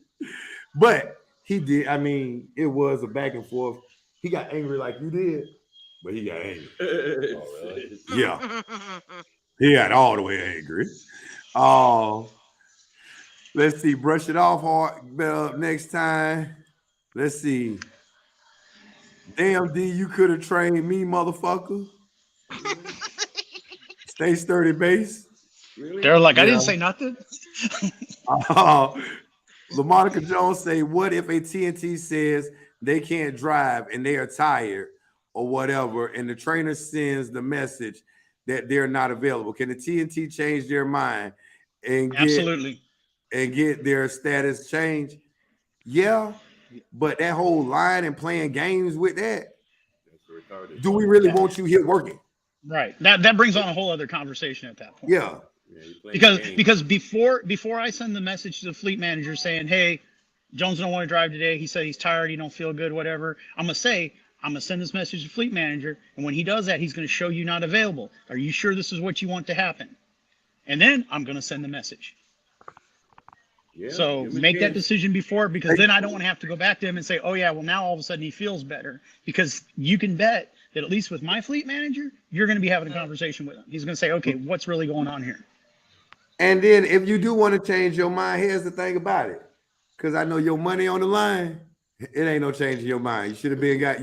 S1: But he did. I mean, it was a back and forth. He got angry like you did, but he got angry.
S7: Oh, really?
S1: Yeah. He got all the way angry. Let's see. Brush it off hard next time. Let's see. Damn, D, you could have trained me, motherfucker. Stay sturdy, base.
S6: Really? They're like, I didn't say nothing.
S1: LaMonica Jones say, what if a TNT says they can't drive and they are tired or whatever, and the trainer sends the message that they're not available? Can the TNT change their mind and get their status changed? Yeah, but that whole line and playing games with that, do we really want you here working?
S6: Right. That brings on a whole other conversation at that point.
S1: Yeah.
S6: Because before I send the message to the fleet manager saying, hey, Jones don't want to drive today. He said he's tired. He don't feel good, whatever. I'm going to say, I'm going to send this message to fleet manager. And when he does that, he's going to show you not available. Are you sure this is what you want to happen? And then I'm going to send the message.
S3: Yeah,
S6: So
S3: give him a
S6: make that
S3: chance.
S6: decision before, because then I don't want to have to go back to him and say, oh yeah, well now all of a sudden he feels better, because you can bet that at least with my fleet manager, you're going to be having a conversation with him. He's going to say, okay, what's really going on here?
S1: And then if you do want to change your mind, here's the thing about it. Because I know your money on the line, it ain't no changing your mind. You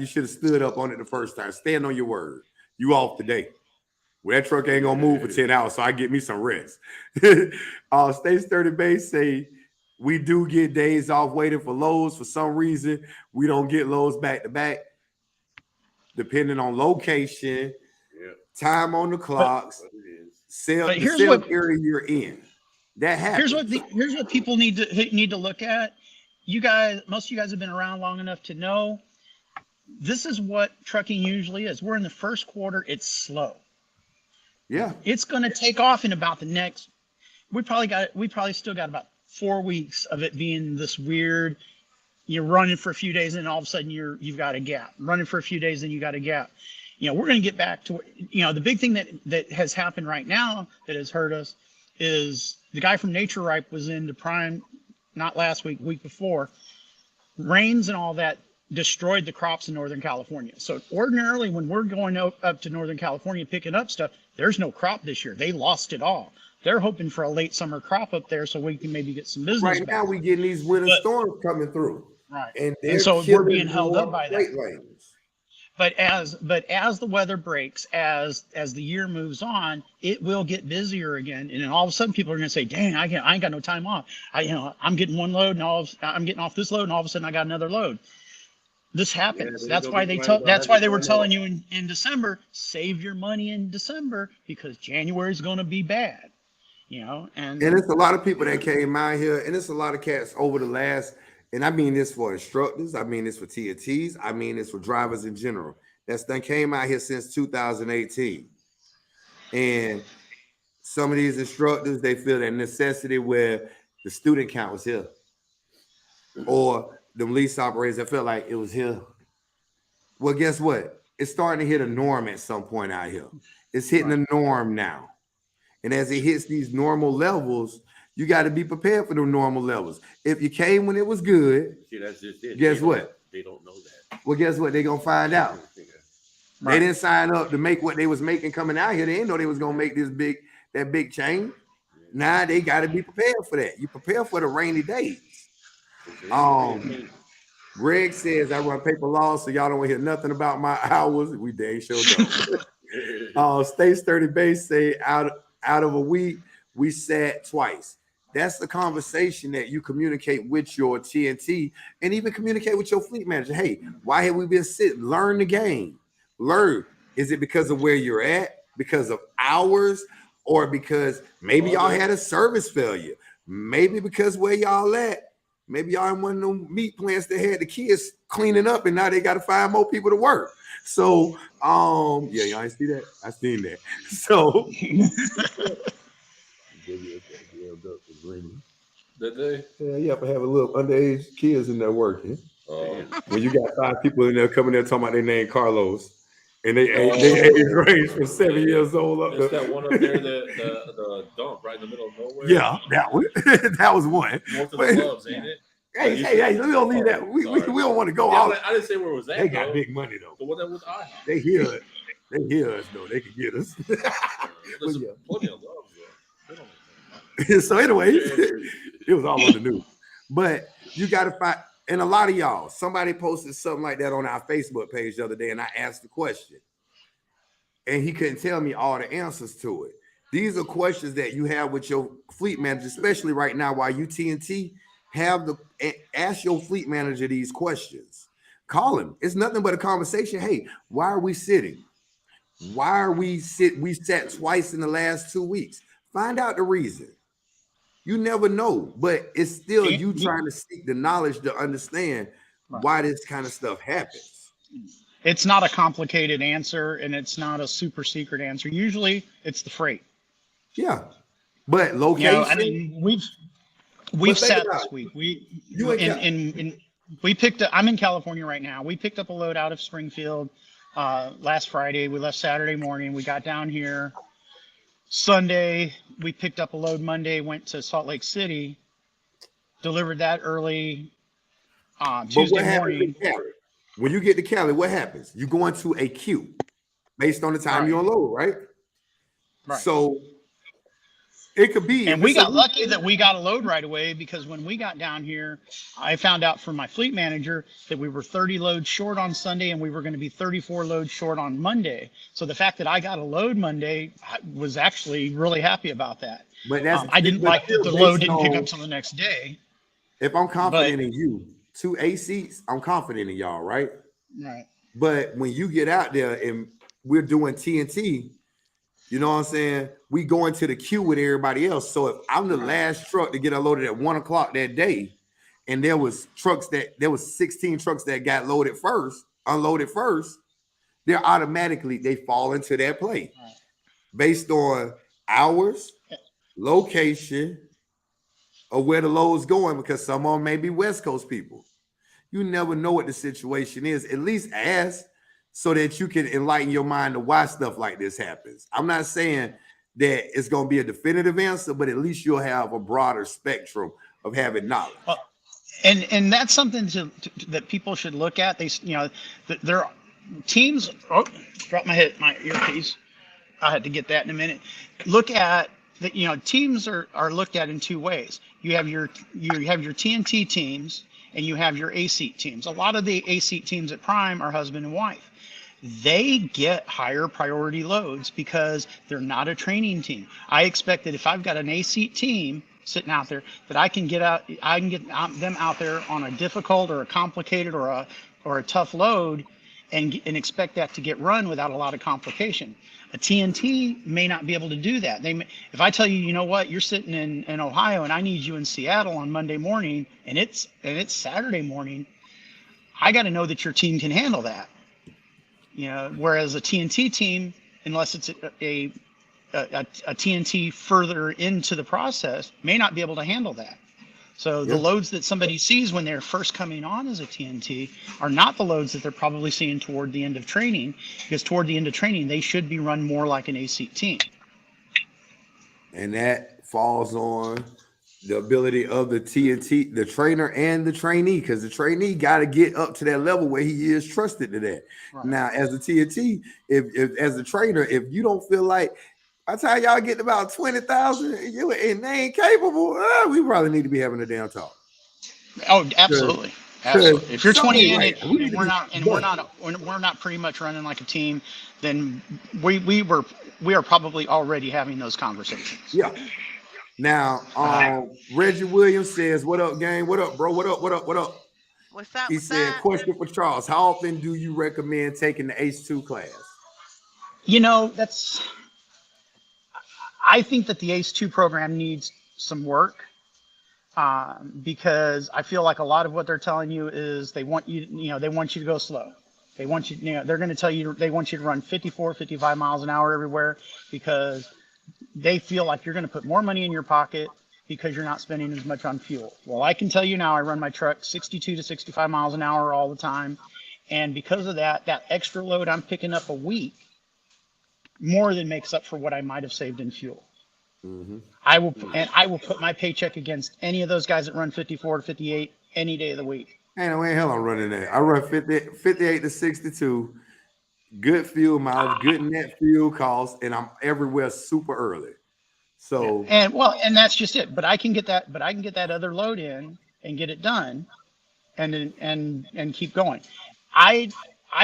S1: should have stood up on it the first time. Stand on your word. You off today. Well, that truck ain't gonna move for 10 hours, so I get me some rest. Stay Sturdy Base say we do get days off waiting for loads. For some reason, we don't get loads back to back, depending on location, time on the clocks, sale area you're in. That happens.
S6: Here's what people need to look at. You guys, most of you guys have been around long enough to know this is what trucking usually is. We're in the first quarter. It's slow.
S1: Yeah.
S6: It's going to take off in about the next. We probably still got about 4 weeks of it being this weird. You're running for a few days and all of a sudden you've got a gap. Running for a few days and you got a gap. We're going to get back to, the big thing that has happened right now that has hurt us is the guy from Nature Ripe was into prime, not last week, week before. Rains and all that destroyed the crops in Northern California. So ordinarily when we're going up to Northern California picking up stuff, there's no crop this year. They lost it all. They're hoping for a late summer crop up there so we can maybe get some business.
S1: Right now we getting these winter storms coming through.
S6: Right.
S1: And
S6: so we're being held up by that.
S1: Lanes.
S6: But as the weather breaks, as the year moves on, it will get busier again. And then all of a sudden people are going to say, dang, I ain't got no time off. I'm getting one load and I'm getting off this load and all of a sudden I got another load. This happens. That's why they were telling you in December, save your money in December because January is going to be bad. And
S1: it's a lot of people that came out here, and it's a lot of cats over the last, and I mean this for instructors, I mean this for TNTs, I mean this for drivers in general. That's done came out here since 2018. And some of these instructors, they feel that necessity where the student count was here. Or the lease operators that felt like it was here. Well, guess what? It's starting to hit a norm at some point out here. It's hitting a norm now. And as it hits these normal levels, you got to be prepared for the normal levels. If you came when it was good,
S3: see, that's just it.
S1: Guess what?
S3: They don't know that.
S1: Well, guess what? They're going to find out. Right. They didn't sign up to make what they was making coming out here. They didn't know they was going to make that big change. Now they got to be prepared for that. You prepare for the rainy days. Greg says I run paper laws, so y'all don't want to hear nothing about my hours. We dang sure don't. Stay Sturdy Base say out of a week we sat twice. That's the conversation that you communicate with your TNT and even communicate with your fleet manager. Hey, why have we been sitting? Learn the game. Learn. Is it because of where you're at? Because of hours? Or because maybe y'all had a service failure? Maybe because where y'all at? Maybe y'all in one of them meat plants that had the kids cleaning up and now they got to find more people to work. So, y'all ain't see that? I seen that. So,
S7: did they?
S1: Yeah, you have to have a little underage kids in there working. When you got 5 people in there coming there talking about their name Carlos, and they age range from 7 years old up.
S7: It's that one up there, the dump right in the middle of nowhere.
S1: Yeah, that one. That was one.
S7: Most of the clubs, ain't it?
S1: Hey, we don't leave that. We don't want to go out.
S7: I didn't say where it was at.
S1: They got big money though.
S7: So what that was I?
S1: They hear it. They hear us though. They can get us.
S7: There's plenty of love.
S1: So anyways, it was all on the news. But you got to find, and a lot of y'all, somebody posted something like that on our Facebook page the other day, and I asked the question, and he couldn't tell me all the answers to it. These are questions that you have with your fleet manager, especially right now while you TNT. Ask your fleet manager these questions. Call him. It's nothing but a conversation. Hey, why are we sitting? Why are we sat twice in the last 2 weeks? Find out the reason. You never know, but it's still you trying to seek the knowledge to understand why this kind of stuff happens.
S6: It's not a complicated answer and it's not a super secret answer. Usually it's the freight.
S1: Yeah. But location.
S6: We've sat this week. We picked up, I'm in California right now. We picked up a load out of Springfield last Friday. We left Saturday morning. We got down here Sunday. We picked up a load Monday, went to Salt Lake City, delivered that early Tuesday morning.
S1: When you get to Cali, what happens? You go into a queue based on the time you unload, right?
S6: Right.
S1: So it could be.
S6: And we got lucky that we got a load right away, because when we got down here, I found out from my fleet manager that we were 30 loads short on Sunday and we were going to be 34 loads short on Monday. So the fact that I got a load Monday, I was actually really happy about that. But that's, I didn't like that the load didn't pick up till the next day.
S1: If I'm confident in you, 2 A seats, I'm confident in y'all, right?
S6: Right.
S1: But when you get out there and we're doing TNT, you know what I'm saying? We go into the queue with everybody else. So if I'm the last truck to get unloaded at 1 o'clock that day, and there was 16 trucks that got unloaded first, they're automatically, they fall into that play based on hours, location, or where the load's going, because some of them may be West Coast people. You never know what the situation is. At least ask so that you can enlighten your mind to why stuff like this happens. I'm not saying that it's going to be a definitive answer, but at least you'll have a broader spectrum of having knowledge.
S6: And that's something that people should look at. They, you know, there are teams. Oh, dropped my earpiece. I had to get that in a minute. Look at that. You know, teams are looked at in 2 ways. You have your TNT teams and you have your A-seat teams. A lot of the A-seat teams at Prime are husband and wife. They get higher priority loads because they're not a training team. I expect that if I've got an A-seat team sitting out there, that I can get them out there on a difficult or a complicated or a tough load, and expect that to get run without a lot of complication. A TNT may not be able to do that. If I tell you, you know what, you're sitting in Ohio and I need you in Seattle on Monday morning, and it's Saturday morning, I got to know that your team can handle that. You know, whereas a TNT team, unless it's a TNT further into the process, may not be able to handle that. So the loads that somebody sees when they're first coming on as a TNT are not the loads that they're probably seeing toward the end of training, because toward the end of training, they should be run more like an A-seat team.
S1: And that falls on the ability of the TNT, the trainer and the trainee, because the trainee got to get up to that level where he is trusted to that. Right. Now, as a TNT, if as a trainer, if you don't feel like, by the time y'all get to about 20,000 and they ain't capable, we probably need to be having a damn talk.
S6: Oh, absolutely. Absolutely. If you're 20 in it, we're not pretty much running like a team, then we are probably already having those conversations.
S1: Yeah. Now, Reggie Williams says, "What up, gang? What up, bro? What up?
S4: What's up?
S1: He said, question for Charles. How often do you recommend taking the ACE2 class?
S6: You know, I think that the ACE2 program needs some work, because I feel like a lot of what they're telling you is they want you to go slow. They want you, they're going to tell you, they want you to run 54, 55 miles an hour everywhere, because they feel like you're going to put more money in your pocket because you're not spending as much on fuel. Well, I can tell you now, I run my truck 62 to 65 miles an hour all the time. And because of that extra load I'm picking up a week more than makes up for what I might have saved in fuel. Mm-hmm. I will put my paycheck against any of those guys that run 54 to 58 any day of the week.
S1: Ain't no way in hell I'm running that. I run 58 to 62. Good fuel mileage, good net fuel costs, and I'm everywhere super early. So
S6: and that's just it. But I can get that other load in and get it done, and keep going. I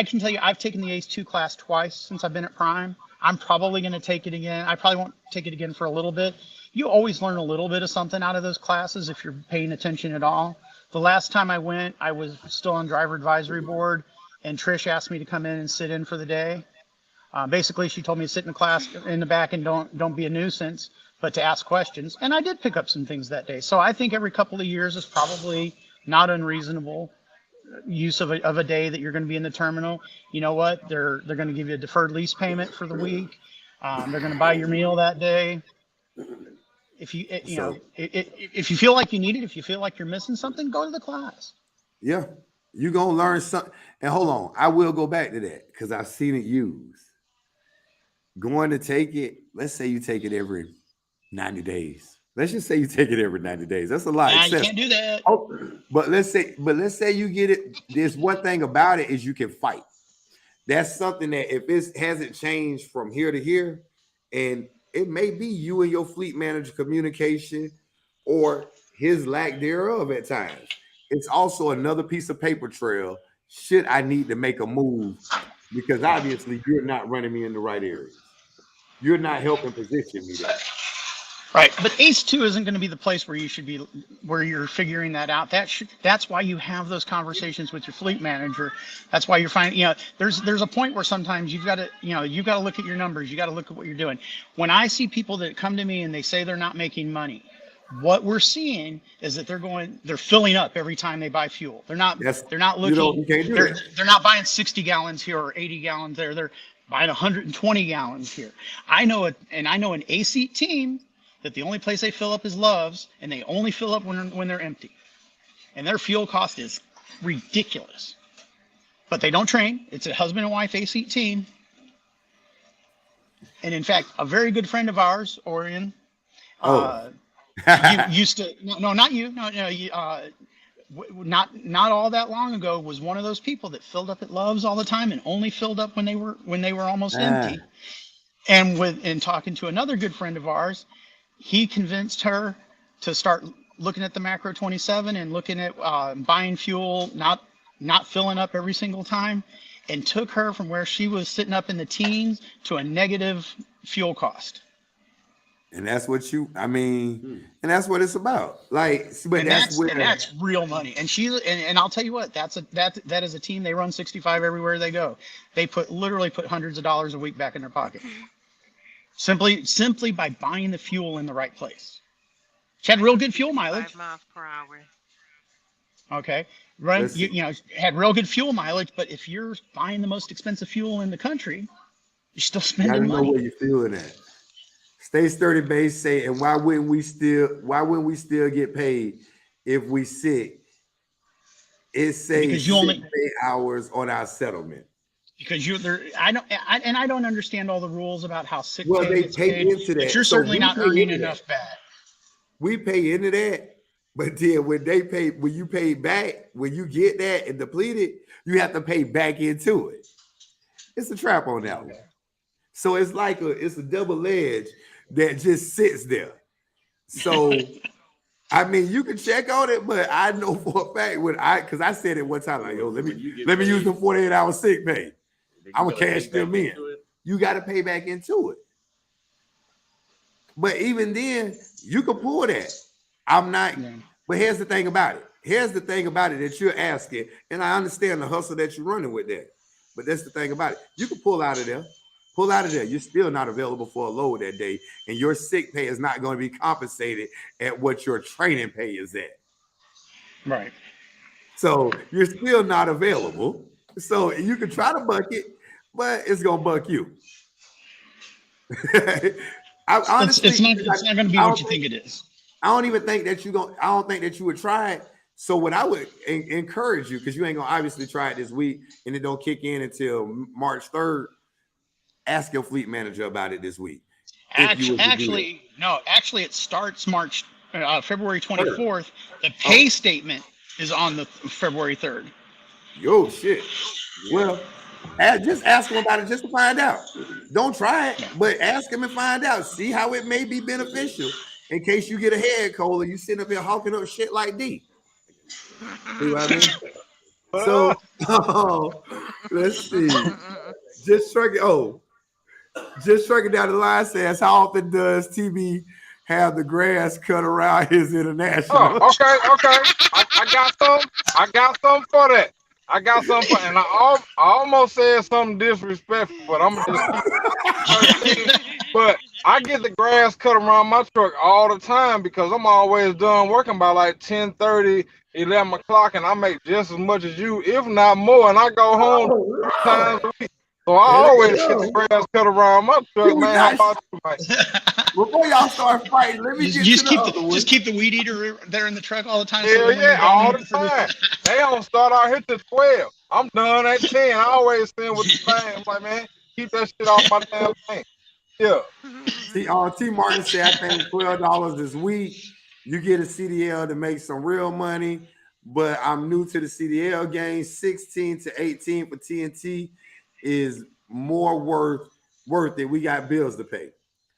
S6: can tell you, I've taken the ACE2 class twice since I've been at Prime. I'm probably going to take it again. I probably won't take it again for a little bit. You always learn a little bit of something out of those classes if you're paying attention at all. The last time I went, I was still on driver advisory board, and Trish asked me to come in and sit in for the day. Basically, she told me to sit in the class in the back and don't be a nuisance, but to ask questions. And I did pick up some things that day. So I think every couple of years is probably not unreasonable use of a day that you're going to be in the terminal. You know what? They're going to give you a deferred lease payment for the week. They're going to buy your meal that day. If you feel like you need it, if you feel like you're missing something, go to the class.
S1: Yeah, you're gonna learn something. And hold on, I will go back to that because I've seen it used. Going to take it, let's say you take it every 90 days. Let's just say you take it every 90 days. That's a lot.
S6: Nah, you can't do that.
S1: Oh, but let's say you get it. There's one thing about it is you can fight. That's something that if it hasn't changed from here to here, and it may be you and your fleet manager communication or his lack thereof at times. It's also another piece of paper trail should I need to make a move, because obviously you're not running me in the right areas. You're not helping position me there.
S6: Right, but ACE 2 isn't going to be the place where you should be, where you're figuring that out. That's why you have those conversations with your fleet manager. That's why you're finding, there's a point where sometimes you've got to look at your numbers. You got to look at what you're doing. When I see people that come to me and they say they're not making money, what we're seeing is that they're filling up every time they buy fuel. They're not looking, they're not buying 60 gallons here or 80 gallons there. They're buying 120 gallons here. I know an AC team that the only place they fill up is Love's, and they only fill up when they're empty. And their fuel cost is ridiculous. But they don't train. It's a husband and wife AC team. And in fact, a very good friend of ours, Orain, used to, no, not you, not all that long ago, was one of those people that filled up at Love's all the time and only filled up when they were almost empty. And talking to another good friend of ours, he convinced her to start looking at the macro 27 and looking at buying fuel, not filling up every single time, and took her from where she was sitting up in the teens to a negative fuel cost.
S1: And that's what and that's what it's about. Like, but
S6: that's real money. And I'll tell you what, that is a team. They run 65 everywhere they go. They literally put hundreds of dollars a week back in their pocket. Simply by buying the fuel in the right place. She had real good fuel mileage.
S4: 5 miles per hour.
S6: Okay, right. Had real good fuel mileage, but if you're buying the most expensive fuel in the country, you're still spending money.
S1: Know where you're feeling at. Stay sturdy, base. Say, and why wouldn't we still get paid if we sick? It says you only pay hours on our settlement.
S6: Because I don't understand all the rules about how sick
S1: pay
S6: they pay
S1: paid into that.
S6: But you're certainly not earning enough back.
S1: We pay into that, but then when you pay back, when you get that and deplete it, you have to pay back into it. It's a trap on that one. So it's like it's a double edge that just sits there. So you can check on it, but I know for a fact because I said it one time, like, yo, let me use the 48-hour sick pay. I'm gonna cash them in. You got to pay back into it. But even then, you can pull that. I'm not. Yeah. But here's the thing about it. That you're asking, and I understand the hustle that you're running with that. But that's the thing about it. You can pull out of there. You're still not available for a load that day, and your sick pay is not going to be compensated at what your training pay is at. Right. So you're still not available. So you can try to buck it, but it's gonna buck you. Honestly,
S6: it's not gonna be what you think it is.
S1: I don't think that you would try it. So what I would encourage you, because you ain't gonna obviously try it this week, and it don't kick in until March 3rd. Ask your fleet manager about it this week.
S6: Actually, it starts February 24th. The pay statement is on the February 3rd.
S1: Yo, shit. Well, just ask him about it just to find out. Don't try it, but ask him and find out. See how it may be beneficial in case you get a head cold and you sitting up here hawking up shit like D. See what I mean? So, let's see. Just trucking down the line says, how often does TB have the grass cut around his international?
S5: Oh, okay. I got some for that. And I almost said something disrespectful, but I'm gonna just keep but I get the grass cut around my truck all the time because I'm always done working by like 10:30, 11 o'clock, and I make just as much as you, if not more, and I go home 3 times a week. So I always get the grass cut around my truck, man. How about you, Mike?
S1: Before y'all start fighting, let me get to the other one.
S6: Just keep the weed eater there in the truck all the time.
S5: Hell yeah, all the time. They don't start out here till 12. I'm done at 10. I always send with the thing. I'm like, man, keep that shit off my damn thing. Yeah.
S1: See, T. Martin said, I think $12 this week. You get a CDL to make some real money, but I'm new to the CDL game. 16 to 18 for TNT is more worth it. We got bills to pay.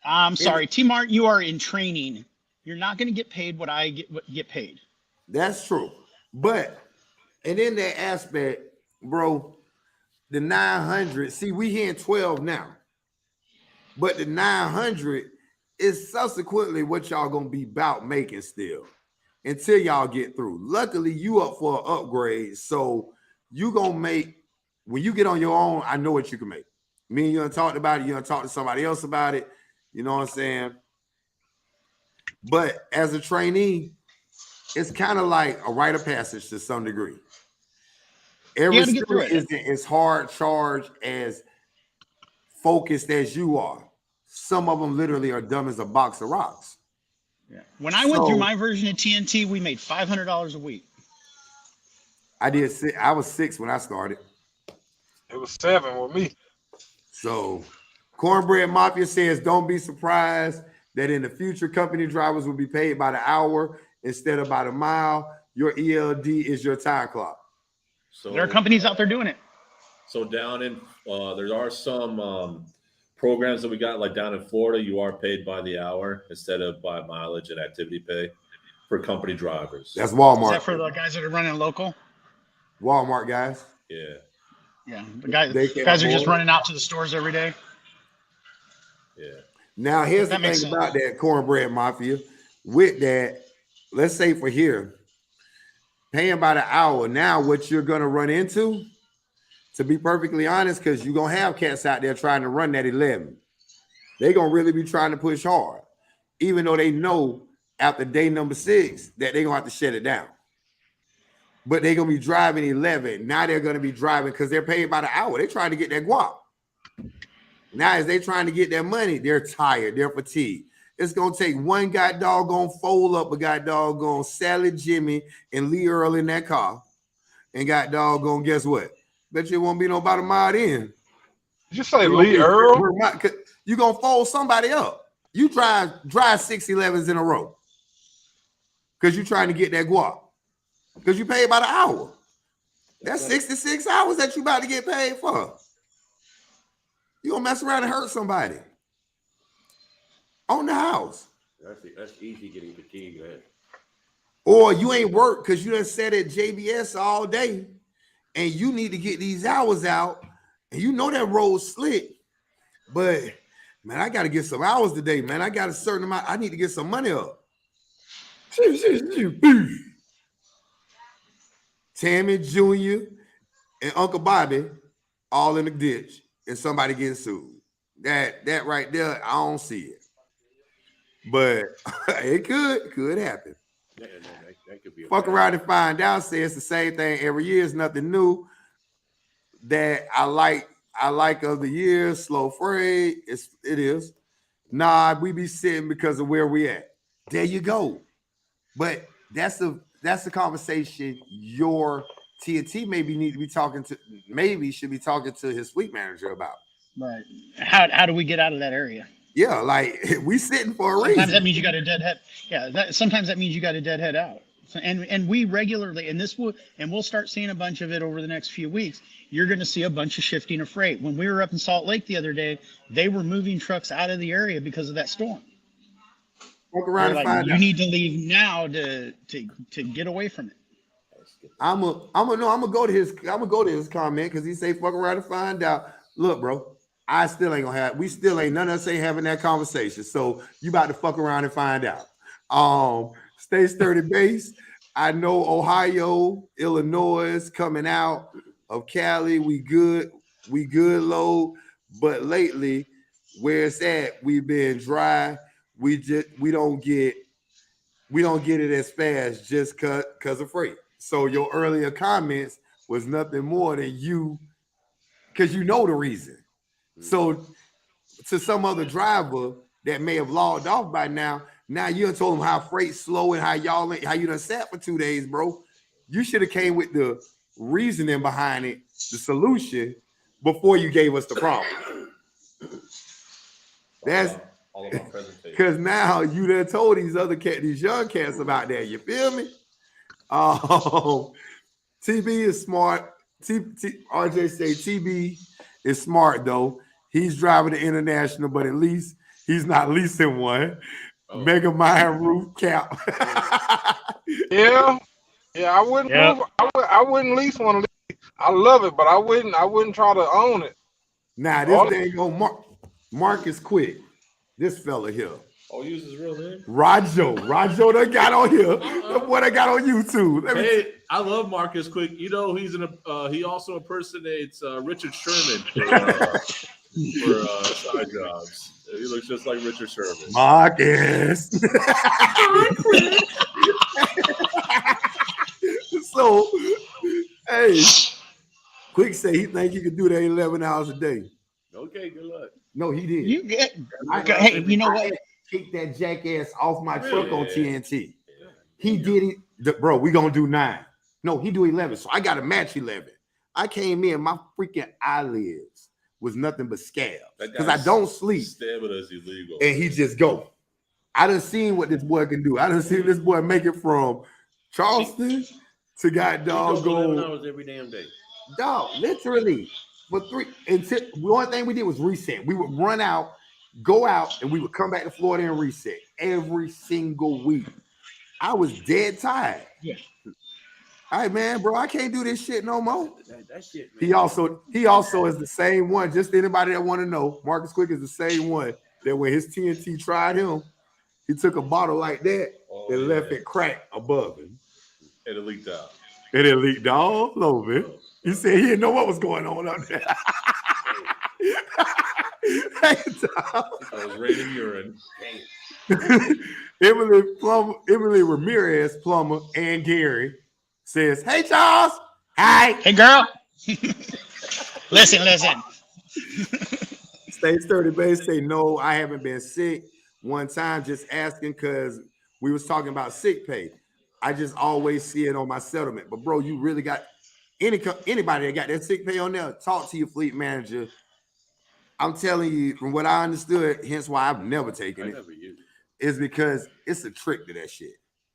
S6: I'm sorry, T-Mart, you are in training. You're not going to get paid what I get paid.
S1: That's true. But, and in that aspect, bro, the 900, see, we here in 12 now. But the 900 is subsequently what y'all going to be about making still until y'all get through. Luckily, you up for an upgrade. So you going to make, when you get on your own, I know what you can make. Me and you done talked about it. You done talked to somebody else about it. You know what I'm saying? But as a trainee, it's kind of like a rite of passage to some degree. Every student isn't as hard charged, as focused as you are. Some of them literally are dumb as a box of rocks.
S6: Yeah. When I went through my version of TNT, we made $500 a week.
S1: I was 6 when I started.
S5: It was 7 with me.
S1: So Cornbread Mafia says, don't be surprised that in the future, company drivers will be paid by the hour instead of by the mile. Your ELD is your time clock.
S7: So
S6: there are companies out there doing it.
S7: So down in, there are some programs that we got, like down in Florida, you are paid by the hour instead of by mileage and activity pay for company drivers.
S1: That's Walmart.
S6: Is that for the guys that are running local?
S1: Walmart guys.
S7: Yeah.
S6: Yeah, the guys are just running out to the stores every day.
S7: Yeah.
S1: Now, here's the thing about that, Cornbread Mafia. With that, let's say for here, paying by the hour. Now, what you're going to run into, to be perfectly honest, because you're going to have cats out there trying to run that 11. They're going to really be trying to push hard, even though they know after day number 6 that they're going to have to shut it down. But they're going to be driving 11. Now they're going to be driving because they're paid by the hour. They're trying to get that guap. Now, as they're trying to get their money, they're tired. They're fatigued. It's going to take one guy doggone fold up a guy doggone Sally Jimmy and Lee Earl in that car. And got doggone, guess what? Bet you won't be nobody mile in.
S5: Did you say Lee Earl?
S1: You're going to fold somebody up. You drive 611s in a row because you're trying to get that guap. Because you pay by the hour. That's 66 hours that you about to get paid for. You gonna mess around and hurt somebody on the house.
S3: That's easy getting fatigued, man.
S1: Or you ain't work because you done sat at JBS all day and you need to get these hours out and you know that road's slick. But man, I gotta get some hours today, man. I got a certain amount. I need to get some money up. Tammy Jr. and Uncle Bobby all in the ditch and somebody getting sued. That right there, I don't see it. But it could happen.
S3: That could be
S1: Fuck around and find out. Say it's the same thing every year. It's nothing new. That I like of the year. Slow freight. It is. Nah, we be sitting because of where we at. There you go. But that's the conversation your TNT should be talking to his fleet manager about.
S6: Right. How do we get out of that area?
S1: Yeah, like we sitting for a reason.
S6: Sometimes that means you got a dead head. Yeah, sometimes that means you got a dead head out. So, and we regularly, we'll start seeing a bunch of it over the next few weeks. You're going to see a bunch of shifting of freight. When we were up in Salt Lake the other day, they were moving trucks out of the area because of that storm.
S1: Walk around and find
S6: you
S1: out.
S6: need to leave now to get away from it.
S1: I'm gonna go to his comment because he say fuck around and find out. Look, bro, we still ain't none of us ain't having that conversation. So you about to fuck around and find out. Stay sturdy base. I know Ohio, Illinois coming out of Cali. We good load, but lately where it's at, we've been dry. We don't get it as fast just cause of freight. So your earlier comments was nothing more than you, because you know the reason. So to some other driver that may have logged off by now you done told them how freight's slow and how you done sat for 2 days, bro. You should have came with the reasoning behind it, the solution, before you gave us the problem. That's
S7: all about presentation.
S1: because now you done told these young cats about that. You feel me? TB is smart. RJ say TB is smart though. He's driving the international, but at least he's not leasing one. Mega Mind roof cap.
S5: Yeah, I wouldn't.
S6: Yep.
S5: I wouldn't lease one of these. I love it, but I wouldn't try to own it.
S1: Nah, this thing go Marcus Quick. This fella here.
S7: Oh, use his real name?
S1: Rajo done got on here. The boy that got on YouTube.
S7: Hey, I love Marcus Quick. You know, he also impersonates Richard Sherman for side jobs. He looks just like Richard Sherman.
S1: Marcus. So, hey, Quick say he think he could do that 11 hours a day.
S7: Okay, good luck.
S1: No, he did.
S6: You get. Hey, you know what?
S1: Kick that jackass off my truck on TNT.
S7: Yeah.
S1: He did it. Bro, we gonna do 9. No, he do 11. So I got to match 11. I came in, my freaking eyelids was nothing but scabs because I don't sleep.
S7: Stabbing is illegal.
S1: And he just go. I done seen what this boy can do. I done seen this boy make it from Charleston to
S3: He goes 11
S1: go
S3: hours every damn day.
S1: dog, literally. For 3 until the only thing we did was reset. We would run out, go out, and we would come back to Florida and reset every single week. I was dead tired.
S6: Yeah.
S1: All right, man, bro, I can't do this shit no more.
S3: That shit, man.
S1: He also is the same one. Just anybody that want to know, Marcus Quick is the same one that when his TNT tried him, he took a bottle like that and left it cracked above him.
S7: And it leaked out.
S1: And it leaked all over it. He said he didn't know what was going on out there.
S7: I was raining urine.
S1: Emily Ramirez, plumber, and Gary says, "Hey, Charles. Hi.
S6: Hey, girl. Listen.
S1: Stay sturdy, base. Say, no, I haven't been sick. One time, just asking because we was talking about sick pay. I just always see it on my settlement. But, bro, you really got anybody that got that sick pay on there, talk to your fleet manager. I'm telling you, from what I understood, hence why I've never taken it, is because it's a trick to that shit.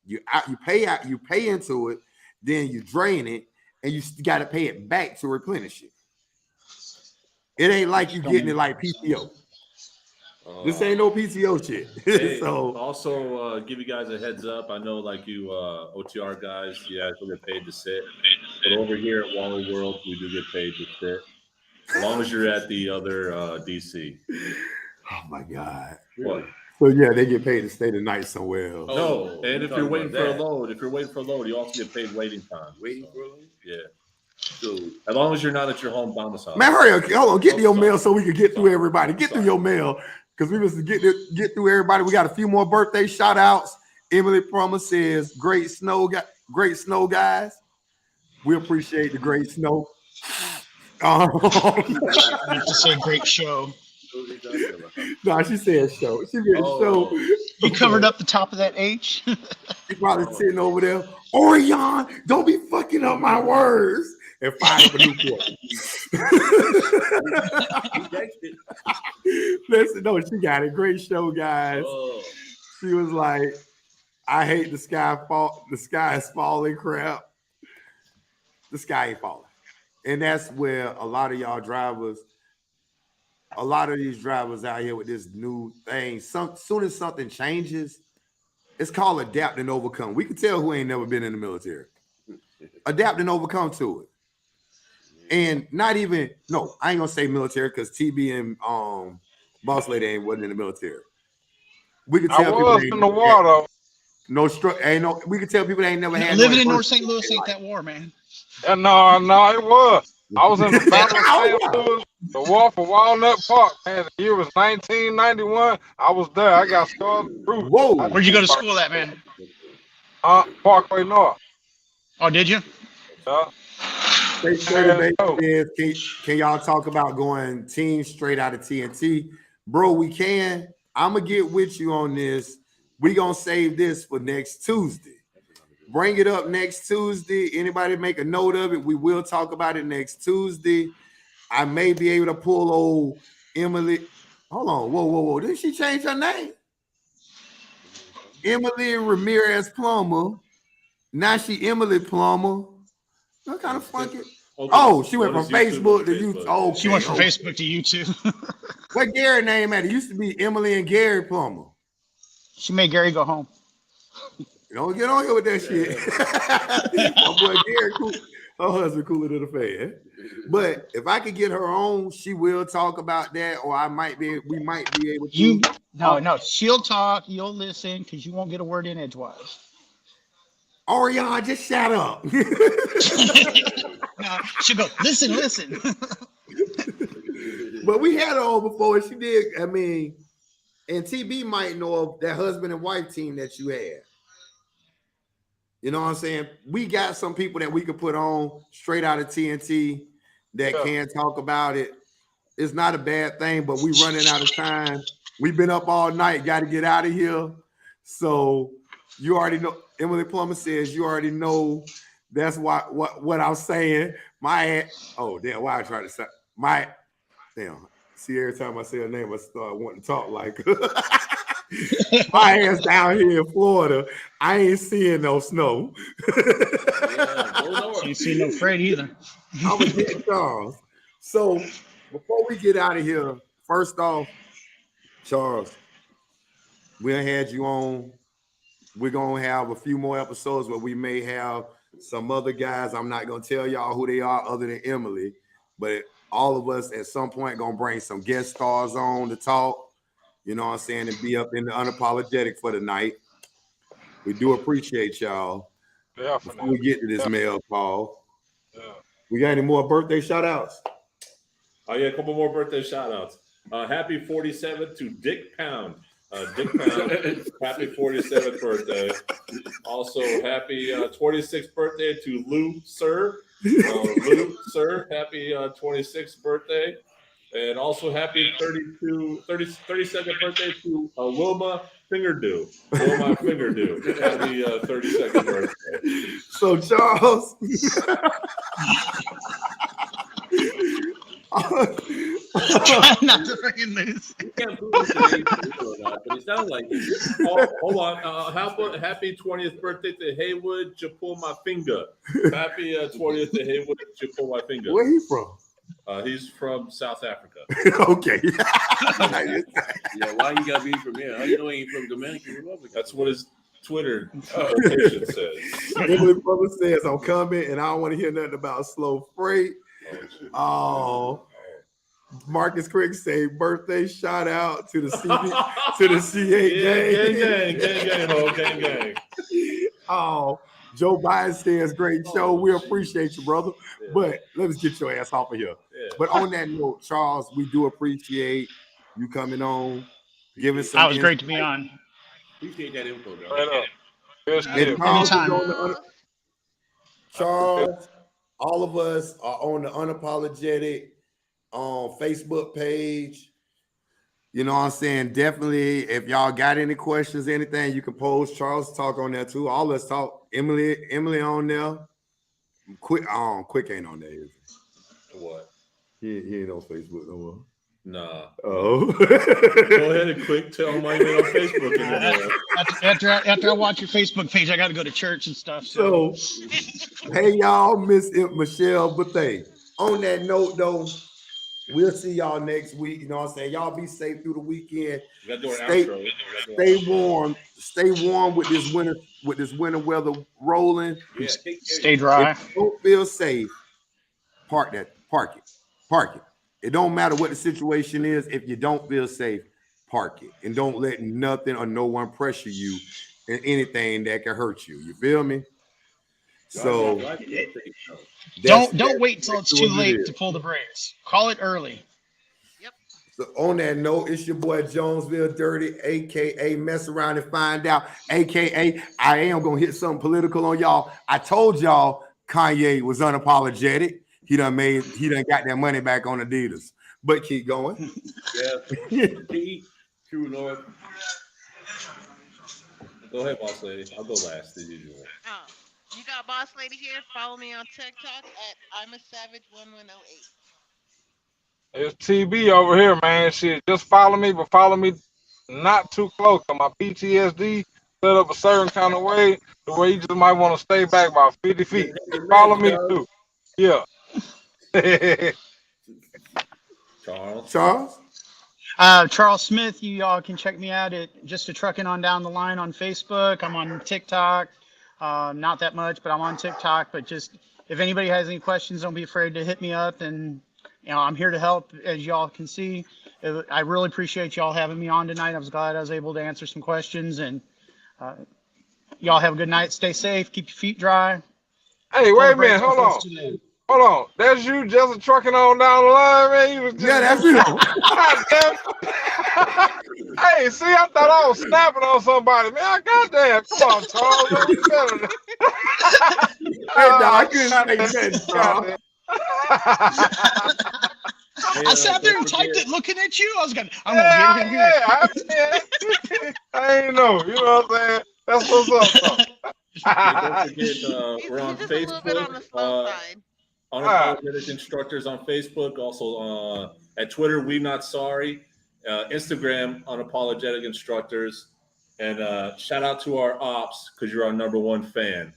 S1: You pay into it, then you drain it, and you got to pay it back to replenish it. It ain't like you getting it like PTO. This ain't no PTO shit.
S7: Hey,
S1: So
S7: also give you guys a heads up. I know, like you OTR guys, you guys will get paid to sit, but over here at Wally World, we do get paid to sit, as long as you're at the other DC.
S1: oh my God.
S7: What?
S1: So yeah, they get paid to stay the night somewhere else.
S7: No, and if you're waiting for a
S3: that.
S7: load, you also get paid waiting time.
S3: Waiting for a load?
S7: Yeah. So as long as you're not at your home domicile.
S1: Man, hurry up. Hold on, get to your mail so we can get through everybody. Get through your mail. Because we must get through everybody. We got a few more birthday shout outs. Emily Plummer says, great snow, guys. We appreciate the great snow.
S6: I need to say great show.
S1: No, she said show. She said show.
S6: You covered up the top of that H.
S1: She's probably sitting over there. Orion, don't be fucking up my words. And fired for Newport. Listen, no, she got a great show, guys. She was like, I hate the sky is falling crap. The sky ain't falling. And that's where a lot of these drivers out here with this new thing, soon as something changes, it's called adapt and overcome. We can tell who ain't never been in the military. Adapt and overcome to it. And not even, no, I ain't gonna say military because TB and Boss Lady wasn't in the military. We could tell people
S5: in the water.
S1: We could tell people they ain't never had.
S6: Living in North St. Louis ain't that war, man.
S5: Yeah, no, it was. I was in the Battle of St. Louis, the war for Walnut Park, man. The year was 1991. I was there. I got scarred through.
S1: Whoa.
S6: Where'd you go to school at, man?
S5: Parkway North.
S6: Oh, did you?
S5: Yeah.
S1: Can y'all talk about going team straight out of TNT? Bro, we can. I'm going to get with you on this. We're going to save this for next Tuesday. Bring it up next Tuesday. Anybody make a note of it? We will talk about it next Tuesday. I may be able to pull old Emily. Hold on. Whoa. Didn't she change her name? Emily Ramirez Plummer. Now she Emily Plummer. What kind of funky? Oh, she went from Facebook to YouTube. Oh,
S6: she went from Facebook to YouTube.
S1: What Gary name at? It used to be Emily and Gary Plummer.
S6: She made Gary go home.
S1: Don't get on here with that shit. My boy Gary, cool. Her husband cooler than a fan. But if I could get her on, she will talk about that, or we might be able to.
S6: No, she'll talk, you'll listen, because you won't get a word in edgewise.
S1: Orion, just shut up.
S6: No, she'll go, listen.
S1: But we had her on before, and she did. I mean, and TB might know of that husband and wife team that you had. You know what I'm saying? We got some people that we could put on straight out of TNT that can talk about it. It's not a bad thing, but we running out of time. We've been up all night, got to get out of here. So you already know, Emily Plummer says you already know that's what I'm saying. Why I try to say see, every time I say her name, I start wanting to talk like her. My ass down here in Florida, I ain't seeing no snow.
S6: Ain't seen no Fred either.
S1: I'm gonna get Charles. So before we get out of here, first off, Charles, we had you on. We're gonna have a few more episodes where we may have some other guys. I'm not gonna tell y'all who they are other than Emily, but all of us at some point gonna bring some guest stars on to talk. You know what I'm saying? And be up in the unapologetic for the night. We do appreciate y'all.
S5: Yeah,
S1: before we get to this mail call. Yeah. We got any more birthday shout outs?
S7: Oh, yeah, a couple more birthday shout outs. Happy 47th to Dick Pound. Dick Pound, happy 47th birthday. Also, happy 26th birthday to Lou Sir. Lou Sir, happy 26th birthday. And also happy 32nd birthday to Wilma Fingerdew. Wilma Fingerdew. Happy 32nd birthday.
S1: So Charles,
S6: try not to freaking lose.
S3: You can't prove it or not, but it sounds like it.
S7: Hold on. How about happy 20th birthday to Haywood Japoma Finger? Happy 20th to Haywood Japoma Finger.
S1: Where he from?
S7: He's from South Africa.
S1: Okay.
S3: Yeah, why you gotta be from here? How you know he ain't from Dominican Republic?
S7: That's what his Twitter location says.
S1: Emily Brother says I'm coming, and I don't want to hear nothing about slow freight. Oh, Marcus Crick say birthday shout out to the C8 gang. Oh, Joe Biden says great show. We appreciate you, brother. Yeah. But let us get your ass off of here. Yeah. But on that note, Charles, we do appreciate you coming on, giving some.
S6: That was great to be on.
S3: Appreciate that info,
S1: Charles, Charles, all of us are on the Unapologetic Facebook page. You know what I'm saying? Definitely, if y'all got any questions, anything, you can post. Charles talk on there too. All us talk. Emily on there. Quick ain't on there. Is
S7: he? What?
S1: He ain't on Facebook no more.
S7: Nah.
S1: Oh.
S7: Go ahead and quick tell him why you're on Facebook anymore.
S6: After I watch your Facebook page, I got to go to church and stuff.
S1: So hey y'all, Miss Michelle Bethea. On that note though, we'll see y'all next week. You know what I'm saying? Y'all be safe through the weekend. Stay warm. Stay warm with this winter weather rolling.
S6: Yeah, stay dry.
S1: If you don't feel safe, park it. It don't matter what the situation is. If you don't feel safe, park it. And don't let nothing or no one pressure you in anything that can hurt you. You feel me? So
S6: don't wait till it's too late to pull the brakes. Call it early.
S4: Yep.
S1: So on that note, it's your boy Jonesville Dirty, aka Mess Around and Find Out, aka I am gonna hit something political on y'all. I told y'all Kanye was unapologetic. he done got that money back on Adidas. But keep going.
S3: Yeah. True North.
S7: Go ahead, boss lady. I'll go last as usual.
S4: Oh, you got boss lady here. Follow me on TikTok at I'm a Savage 1108.
S5: It's TB over here, man. Shit, just follow me, but follow me not too close. Cause my PTSD set up a certain kind of way, the way you just might want to stay back about 50 feet. Follow me too. Yeah.
S7: Charles.
S6: Charles Smith, you all can check me out at Just a Truckin' on Down the Line on Facebook. I'm on TikTok. Not that much, but I'm on TikTok. But just if anybody has any questions, don't be afraid to hit me up. And I'm here to help, as y'all can see. I really appreciate y'all having me on tonight. I was glad I was able to answer some questions. And y'all have a good night. Stay safe. Keep your feet dry.
S5: Hey, wait a minute. Hold on. Hold on. That's you just trucking on down the line, man. You was just,
S1: Yeah, that's you.
S5: God damn. Hey, see, I thought I was snapping on somebody, man. Goddamn. Come on, Charles. Man, you better than-
S1: Hey, no, I couldn't say that, Charles.
S6: I sat there and typed it looking at you. I'm gonna get him here.
S5: I ain't know. You know what I'm saying? That's what's up.
S7: Don't forget, we're on
S4: He's just a little bit on the
S7: Facebook.
S4: slow side.
S7: Unapologetic Instructors on Facebook. Also at Twitter, We Not Sorry. Instagram, Unapologetic Instructors. And shout out to our ops because you're our #1 fan.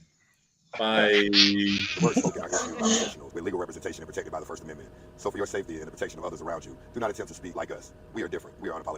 S7: Bye.
S2: The words spoken are issued by professionals with legal representation and protected by the First Amendment. So for your safety and the protection of others around you, do not attempt to speak like us. We are different. We are unapologetic.